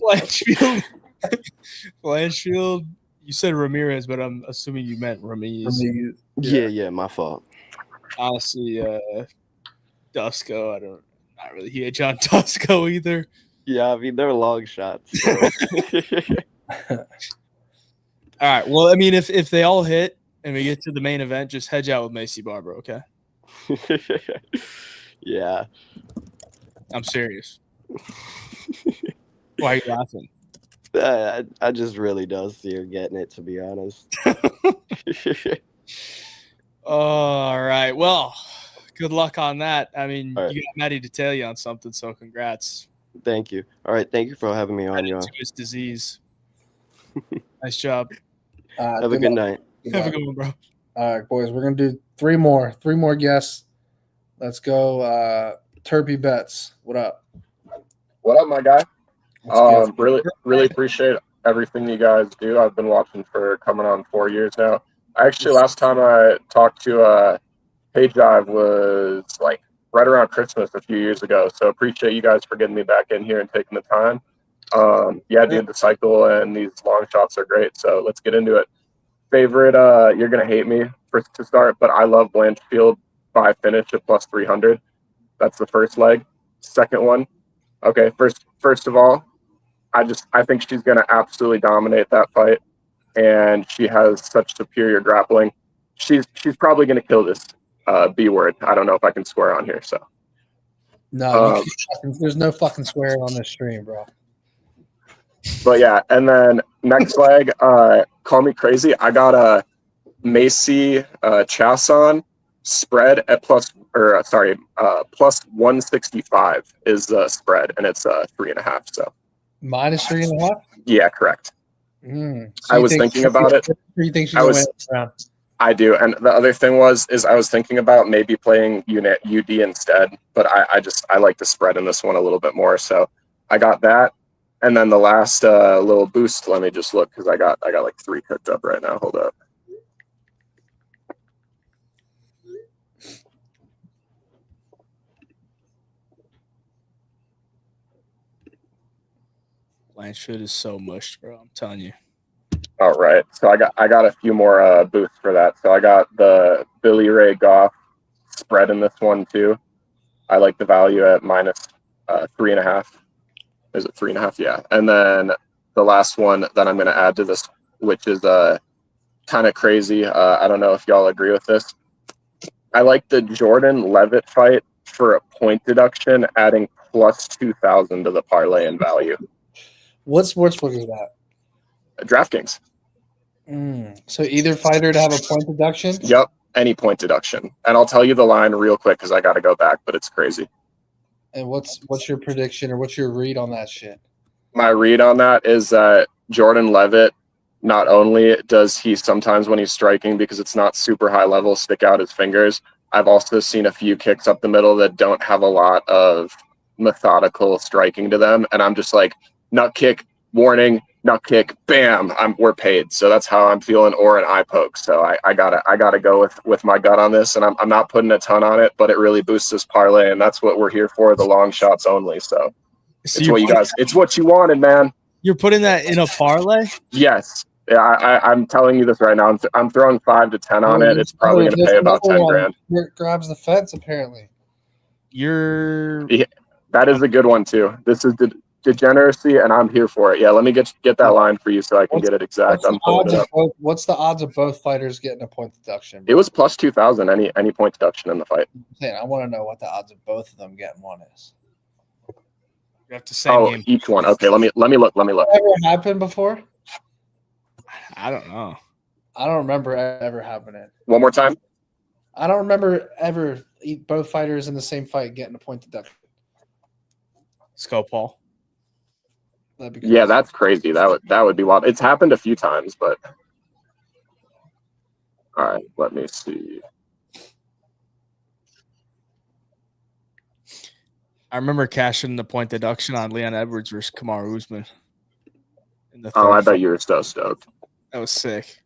Speaker 2: Blanchfield. Blanchfield. You said Ramirez, but I'm assuming you meant Ramirez.
Speaker 7: Yeah, my fault.
Speaker 2: Honestly, Dusko. Not really huge on Dusko either.
Speaker 7: Yeah, I mean they're long shots. So.
Speaker 2: All right. Well, I mean, if they all hit and we get to the main event, just hedge out with Macy Barber, okay?
Speaker 7: Yeah.
Speaker 2: I'm serious. Why are you laughing?
Speaker 7: I just really don't see her getting it, to be honest.
Speaker 2: All right. Well, good luck on that. I mean,
Speaker 7: All right.
Speaker 2: you got Matty to tell you on something, so congrats.
Speaker 7: Thank you. All right, thank you for having me on, y'all.
Speaker 2: To his disease. Nice job.
Speaker 7: Have a good night.
Speaker 2: Have a good one, bro.
Speaker 1: All right, boys. We're gonna do three more guests. Let's go. Turpy Bets. What up?
Speaker 8: What up, my guy?
Speaker 1: What's good?
Speaker 8: Really appreciate everything you guys do. I've been watching for coming on 4 years now. Actually, last time I talked to Hayjive was like right around Christmas a few years ago. So appreciate you guys for getting me back in here and taking the time. Yeah, dude, the cycle and these long shots are great. So let's get into it. Favorite, you're gonna hate me to start, but I love Blanchfield by finish at plus 300. That's the first leg. Second one, okay. First of all, I think she's gonna absolutely dominate that fight, and she has such superior grappling. She's probably gonna kill this B word. I don't know if I can swear on here. So
Speaker 1: No, there's no fucking swearing on this stream, bro.
Speaker 8: But yeah, and then next leg, call me crazy. I got a Macy Chason spread at plus 165 is the spread, and it's 3.5. So
Speaker 1: minus 3.5.
Speaker 8: Yeah, correct.
Speaker 1: So
Speaker 8: I was thinking about it.
Speaker 1: You think she's gonna win this round?
Speaker 8: I do, and the other thing was I was thinking about maybe playing UD instead, but I like the spread in this one a little bit more. So I got that. And then the last little boost, let me just look because I got like 3 cooked up right now. Hold up.
Speaker 2: Blanchfield is so mushed, bro. I'm telling you.
Speaker 8: All right. So I got a few more boosts for that. So I got the Billy Ray Goff spread in this one too. I like the value at minus 3.5. Is it 3.5? Yeah. And then the last one that I'm going to add to this, which is kind of crazy. I don't know if y'all agree with this. I like the Jordan Levitt fight for a point deduction, adding plus 2,000 to the parlay in value.
Speaker 1: What sportsbook is that?
Speaker 8: DraftKings.
Speaker 1: So either fighter to have a point deduction?
Speaker 8: Yep. Any point deduction. And I'll tell you the line real quick because I got to go back, but it's crazy.
Speaker 1: And what's your prediction or what's your read on that shit?
Speaker 8: My read on that is that Jordan Levitt, not only does he sometimes when he's striking, because it's not super high level, stick out his fingers, I've also seen a few kicks up the middle that don't have a lot of methodical striking to them. And I'm just like, nut kick, warning, nut kick, bam, we're paid. So that's how I'm feeling, or an eye poke. So I gotta go with my gut on this, and I'm not putting a ton on it, but it really boosts this parlay, and that's what we're here for, the long shots only. So it's what you wanted, man.
Speaker 2: You're putting that in a parlay?
Speaker 8: Yes. Yeah, I'm telling you this right now. I'm throwing 5 to 10 on it. It's probably going to pay about 10 grand.
Speaker 1: It grabs the fence, apparently.
Speaker 8: That is a good one too. This is the degeneracy, and I'm here for it. Yeah, let me get that line for you so I can get it exact. I'm pulling it up.
Speaker 1: What's the odds of both fighters getting a point deduction?
Speaker 8: It was plus 2,000. Any point deduction in the fight.
Speaker 1: I want to know what the odds of both of them getting one is.
Speaker 2: You have to say
Speaker 8: each one. Okay, let me look.
Speaker 1: Ever happened before?
Speaker 2: I don't know.
Speaker 1: I don't remember ever happening.
Speaker 8: One more time.
Speaker 1: I don't remember ever both fighters in the same fight getting a point deduction.
Speaker 2: Let's go, Paul.
Speaker 8: Yeah, that's crazy. That would be wild. It's happened a few times, but All right, let me see.
Speaker 2: I remember cashing the point deduction on Leon Edwards versus Kamaru Usman. In the
Speaker 8: Oh, I
Speaker 2: third
Speaker 8: bet
Speaker 2: fight.
Speaker 8: you were so stoked.
Speaker 2: That was sick.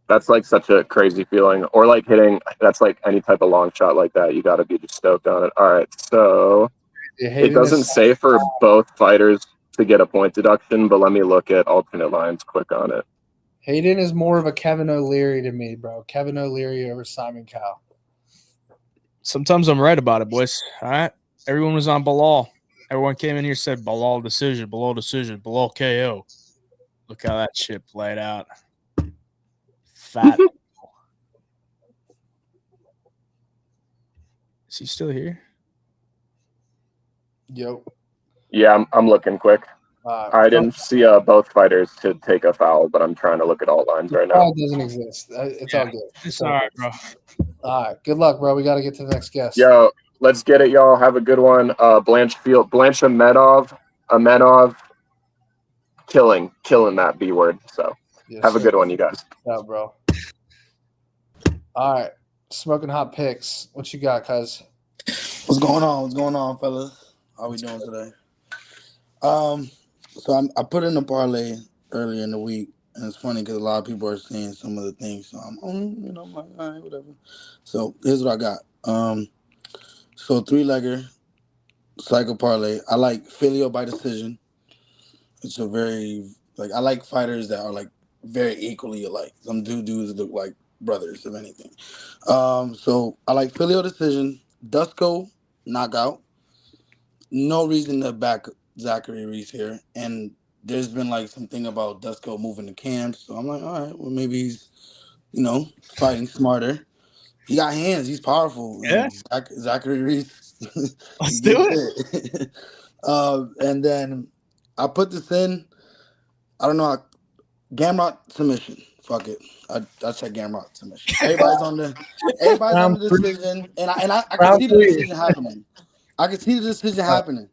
Speaker 8: That's like such a crazy feeling. Or like hitting, that's like any type of long shot like that. You got to be just stoked on it. All right, so it doesn't say for both fighters to get a point deduction, but let me look at alternate lines quick on it.
Speaker 1: Hayden is more of a Kevin O'Leary to me, bro. Kevin O'Leary over Simon Cowell.
Speaker 2: Sometimes I'm right about it, boys. All right. Everyone was on Bilal. Everyone came in here said Bilal decision, Bilal KO. Look how that shit played out. Fat. Is he still here?
Speaker 1: Yo.
Speaker 8: Yeah, I'm looking quick. I didn't see both fighters to take a foul, but I'm trying to look at all lines right now.
Speaker 1: Foul doesn't exist. It's all good.
Speaker 2: It's all right, bro.
Speaker 1: All right. Good luck, bro. We got to get to the next guest.
Speaker 8: Yo, let's get it, y'all. Have a good one. Amenov, killing that B word. So
Speaker 1: Yes,
Speaker 8: have a
Speaker 1: sir.
Speaker 8: good one, you guys.
Speaker 1: Yeah, bro. All right. Smoking hot picks. What you got, cuz?
Speaker 9: What's going on? What's going on, fellas? How we doing today? So I put in a parlay earlier in the week, and it's funny because a lot of people are seeing some of the things. So I'm like, all right, whatever. So here's what I got. So 3-legger cycle parlay. I like Filio by decision. It's a very I like fighters that are like very equally alike. Some dudes look like brothers, if anything. So I like Filio decision, Dusko knockout. No reason to back Zachary Reese here, and there's been like something about Dusko moving to camps. So I'm like, all right, well maybe he's fighting smarter. He got hands. He's powerful.
Speaker 2: Yeah.
Speaker 9: Zachary Reese.
Speaker 2: Let's do
Speaker 9: it. And then I put this in. I don't know. Gamrot submission. Fuck it. I said Gamrot submission. Everybody's on the decision, and I can see the decision happening. I can see the decision happening.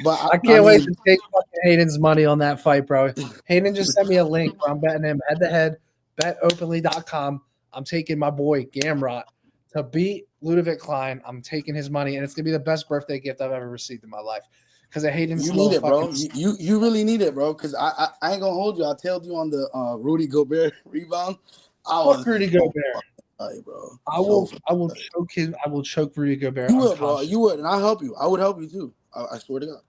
Speaker 9: But
Speaker 1: I can't wait to take fucking Hayden's money on that fight, bro. Hayden just sent me a link where I'm betting him head-to-head, betopenly.com. I'm taking my boy Gamrot to beat Ludovic Klein. I'm taking his money, and it's going to be the best birthday gift I've ever received in my life. Because of Hayden's
Speaker 9: You need it, bro. You really need it, bro. Because I ain't going to hold you. I told you on the Rudy Gobert rebound.
Speaker 1: Fuck Rudy Gobert.
Speaker 9: Bro.
Speaker 1: I will choke him. I will choke Rudy Gobert.
Speaker 9: You will, bro. You would, and I'll help you. I would help you too. I swear to God.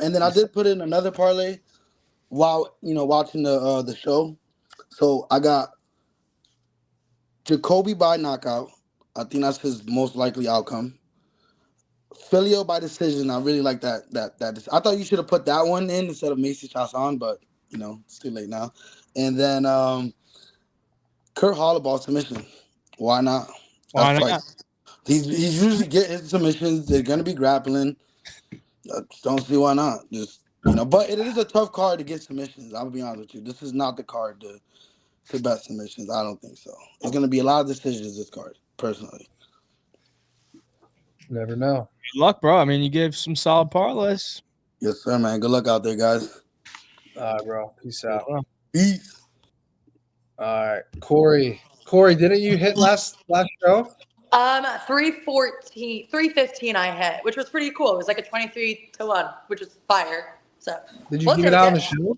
Speaker 9: And then I did put in another parlay while watching the show. So I got Jacoby by knockout. I think that's his most likely outcome. Filio by decision. I really like that. I thought you should have put that one in instead of Macy Chasson, but it's too late now. And then Kurt Holloway submission. Why not?
Speaker 2: Why not?
Speaker 9: He's usually getting his submissions. They're gonna be grappling. I just don't see why not. Just but it is a tough card to get submissions. I'll be honest with you. This is not the card to bet submissions. I don't think so. It's gonna be a lot of decisions this card, personally.
Speaker 1: Never know.
Speaker 2: Good luck, bro. I mean, you gave some solid parlays.
Speaker 9: Yes, sir, man. Good luck out there, guys.
Speaker 1: All right, bro. Peace out.
Speaker 9: Peace.
Speaker 1: All right, Corey. Corey, didn't you hit last show?
Speaker 10: 315 I hit, which was pretty cool. It was like a 23-1, which was fire. So
Speaker 1: did you give it out on the show?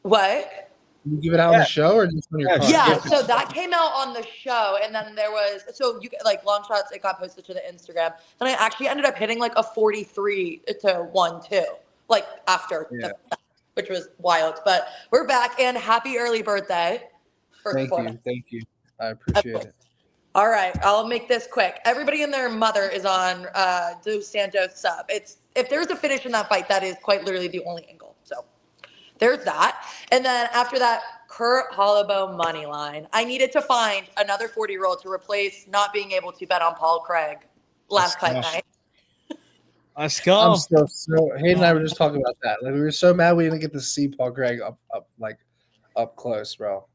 Speaker 10: What?
Speaker 1: Did you give it out on the show or just on your card?
Speaker 10: Yeah, so that came out on the show, and then there was you like long shots. It got posted to the Instagram, and I actually ended up hitting like a 43-1 too, like after, which was wild. But we're back, and happy early birthday!
Speaker 1: Thank you. I appreciate it.
Speaker 10: All right, I'll make this quick. Everybody and their mother is on Dos Santos sub. If there's a finish in that fight, that is quite literally the only angle. So there's that. And then after that, Kurt Holloway money line. I needed to find another 40-year-old to replace not being able to bet on Paul Craig last fight night.
Speaker 2: Let's go.
Speaker 1: I'm still so Hayden and I were just talking about that. Like we were so mad we didn't get to see Paul Craig up close, bro.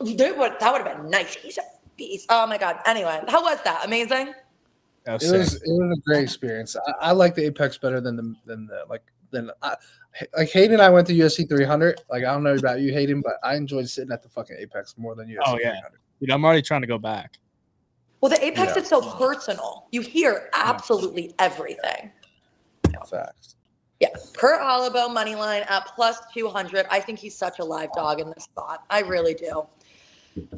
Speaker 10: Dude, that would have been nice. He's a beast. Oh my god. Anyway, how was that? Amazing.
Speaker 1: It was a great experience. I like the Apex better than the than like Hayden and I went to UFC 300. Like I don't know about you, Hayden, but I enjoyed sitting at the fucking Apex more than UFC
Speaker 2: Oh yeah,
Speaker 1: 300.
Speaker 2: dude, I'm already trying to go back.
Speaker 10: Well, the Apex
Speaker 1: Yeah.
Speaker 10: is so personal. You hear absolutely everything.
Speaker 1: Facts.
Speaker 10: Yeah. Kurt Holloway money line at plus 200. I think he's such a live dog in this spot. I really do.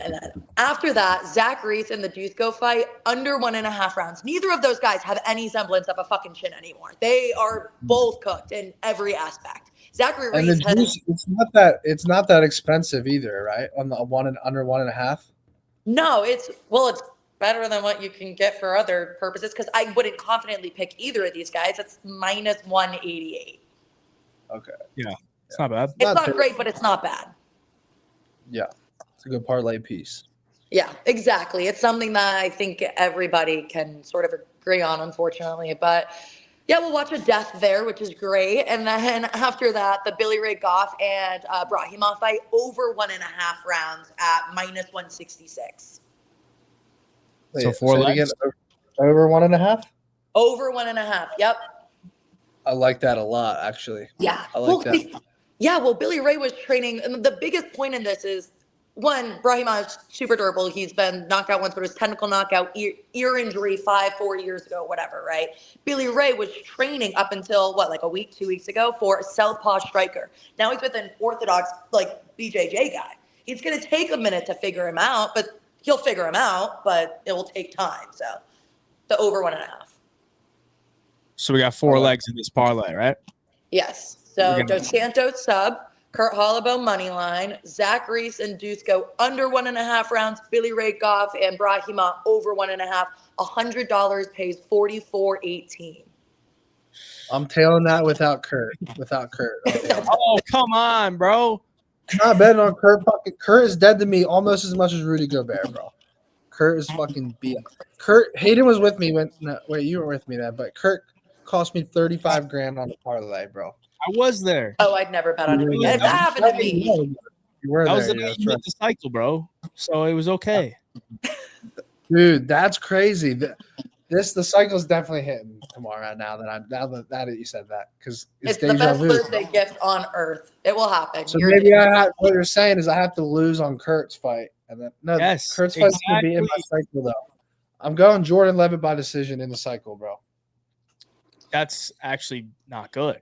Speaker 10: And then after that, Zach Reese and the Dusko fight under 1.5 rounds. Neither of those guys have any semblance of a fucking chin anymore. They are both cooked in every aspect. Zachary
Speaker 1: And the
Speaker 10: Reese has
Speaker 1: juice, it's not that expensive either, right? On the under 1.5.
Speaker 10: no. It's better than what you can get for other purposes because I wouldn't confidently pick either of these guys. It's minus 188.
Speaker 1: Okay.
Speaker 2: Yeah, it's not bad.
Speaker 10: It's not great, but it's not bad.
Speaker 1: Yeah, it's a good parlay piece.
Speaker 10: Yeah, exactly. It's something that I think everybody can sort of agree on, unfortunately. But yeah, we'll watch a death there, which is great. And then after that, the Billy Ray Goff and Brahimov fight over 1.5 rounds at minus 166.
Speaker 1: Wait,
Speaker 2: So 4
Speaker 1: say it
Speaker 2: legs?
Speaker 1: again, over 1.5.
Speaker 10: Over 1.5. Yep.
Speaker 1: I like that a lot, actually.
Speaker 10: Yeah.
Speaker 1: I like that.
Speaker 10: Yeah, well, Billy Ray was training, and the biggest point in this is, one, Brahimov's super durable. He's been knocked out once, but it was technical knockout, ear injury 4 years ago, whatever, right? Billy Ray was training up until, like a week, 2 weeks ago for a southpaw striker. Now he's with an orthodox, BJJ guy. It's going to take a minute to figure him out, but he'll figure him out, but it will take time. So the over 1.5.
Speaker 2: So we got 4 legs in this parlay, right?
Speaker 10: Yes. So Dos Santos sub, Kurt Holloway money line, Zach Reese and Dusko under 1.5 rounds, Billy Ray Goff and Brahima over 1.5. $100 pays $44.18.
Speaker 1: I'm tailing that without Kurt.
Speaker 2: Oh, come on, bro.
Speaker 1: Not betting on Kurt. Kurt is dead to me almost as much as Rudy Gobert, bro. Kurt is fucking beat. Kurt Hayden was with me when. No, wait, you were with me then, but Kurt cost me 35 grand on the parlay, bro.
Speaker 2: I was there.
Speaker 10: Oh, I'd never bet on him again. If that happened to me.
Speaker 1: You were
Speaker 2: that
Speaker 1: there,
Speaker 2: was the night you hit the cycle, bro. So it was okay.
Speaker 1: Dude, that's crazy. The cycle's definitely hitting tomorrow. Right now that you said that, because
Speaker 10: It's the best birthday gift on earth. It will happen.
Speaker 1: So maybe what you're saying is I have to lose on Kurt's fight, and then Kurt's fight's gonna be in my cycle though. I'm going Jordan Levitt by decision in the cycle, bro.
Speaker 2: That's actually not good.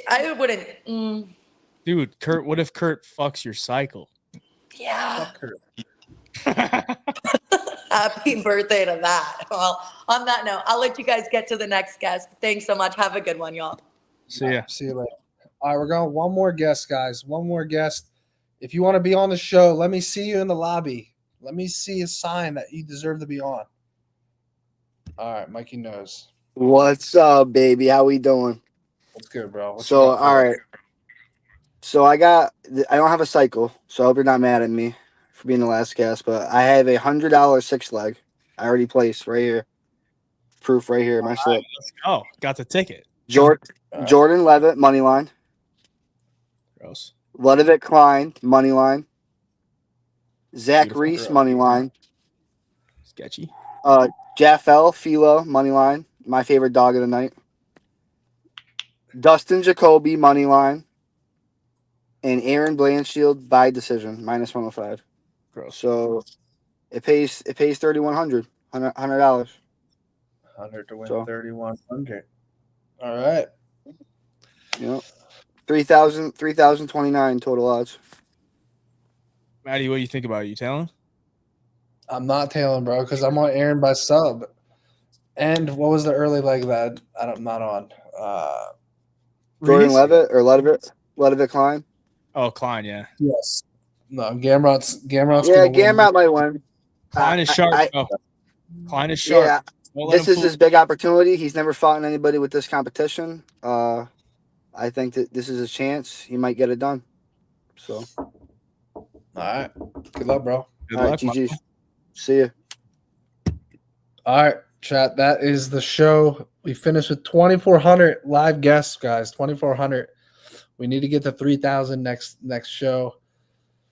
Speaker 10: I wouldn't.
Speaker 2: Dude, Kurt, what if Kurt fucks your cycle?
Speaker 10: Yeah. Happy birthday to that. Well, on that note, I'll let you guys get to the next guest. Thanks so much. Have a good one, y'all.
Speaker 2: See ya.
Speaker 1: See you later. All right, we're going one more guest, guys. One more guest. If you want to be on the show, let me see you in the lobby. Let me see a sign that you deserve to be on. All right, Mikey knows.
Speaker 11: What's up, baby? How we doing?
Speaker 1: What's good, bro?
Speaker 11: All right. So I don't have a cycle, so I hope you're not mad at me for being the last guest, but I have a $100 6-leg. I already placed right here. Proof right here, my slip.
Speaker 2: Let's go. Got the ticket.
Speaker 11: Jordan Levitt, money line.
Speaker 2: Gross.
Speaker 11: Ludovic Klein, money line. Zach Reese, money line.
Speaker 2: Sketchy.
Speaker 11: Jaffel, Philo, money line. My favorite dog of the night. Dustin Jacoby, money line. And Aaron Blanchfield by decision, minus 105.
Speaker 2: Gross.
Speaker 11: So it pays $3,100, $100.
Speaker 1: 100 to win 3,100. All right.
Speaker 11: Yep. 3,029 total odds.
Speaker 2: Matty, what do you think about it? You telling?
Speaker 1: I'm not tailing, bro, because I'm on Aaron by sub. And what was the early leg that I'm not on?
Speaker 11: Jordan Levitt or Ludovic Klein?
Speaker 2: Oh, Klein, yeah.
Speaker 1: Yes. No, Gamrot's
Speaker 11: yeah, Gamrot might win.
Speaker 2: Klein is sharp. Klein is sharp.
Speaker 11: Yeah, this is his big opportunity. He's never fought anybody with this competition. I think that this is his chance. He might get it done. So,
Speaker 1: all right. Good luck, bro.
Speaker 11: Good luck, GG. See you.
Speaker 1: All right, chat. That is the show. We finished with 2,400 live guests, guys. 2,400. We need to get to 3,000 next show.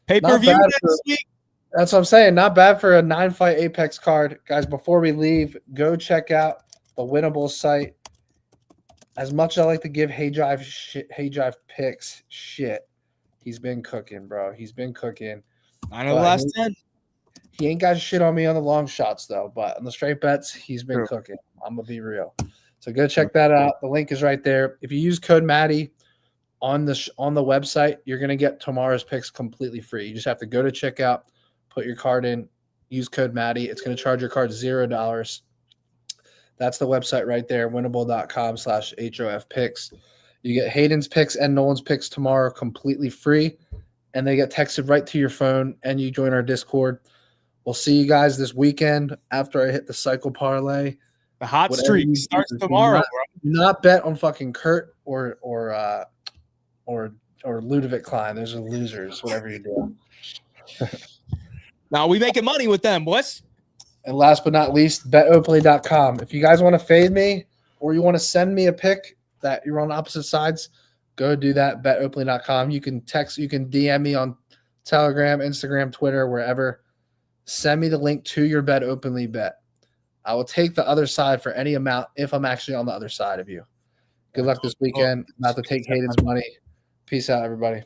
Speaker 2: Pay-per-view next week.
Speaker 1: That's what I'm saying. Not bad for a 9-fight Apex card. Guys, before we leave, go check out the Winnable site. as much as I like to give Hayjive picks shit, he's been cooking, bro. He's been cooking.
Speaker 2: I know the last 10.
Speaker 1: He ain't got shit on me on the long shots though, but on the straight bets, he's been
Speaker 2: True.
Speaker 1: cooking. I'm gonna be real. So go check that out. The link is right there. If you use code Matty on the website, you're gonna get tomorrow's picks completely free. You just have to go to checkout, put your card in, use code Matty. It's gonna charge your card $0. That's the website right there, winnable.com/HOF picks. You get Hayden's picks and Nolan's picks tomorrow completely free, and they get texted right to your phone, and you join our Discord. We'll see you guys this weekend after I hit the cycle parlay.
Speaker 2: The hot streak starts tomorrow, bro.
Speaker 1: Do not bet on fucking Kurt or Ludovic Klein. Those are losers, whatever you do.
Speaker 2: Now we making money with them, boys.
Speaker 1: And last but not least, betoplay.com. If you guys want to fade me or you want to send me a pick that you're on opposite sides, go do that, betoplay.com. You can text, you can DM me on Telegram, Instagram, Twitter, wherever. Send me the link to your Bet Openly bet. I will take the other side for any amount if I'm actually on the other side of you. Good luck this weekend. Not to take Hayden's money. Peace out, everybody.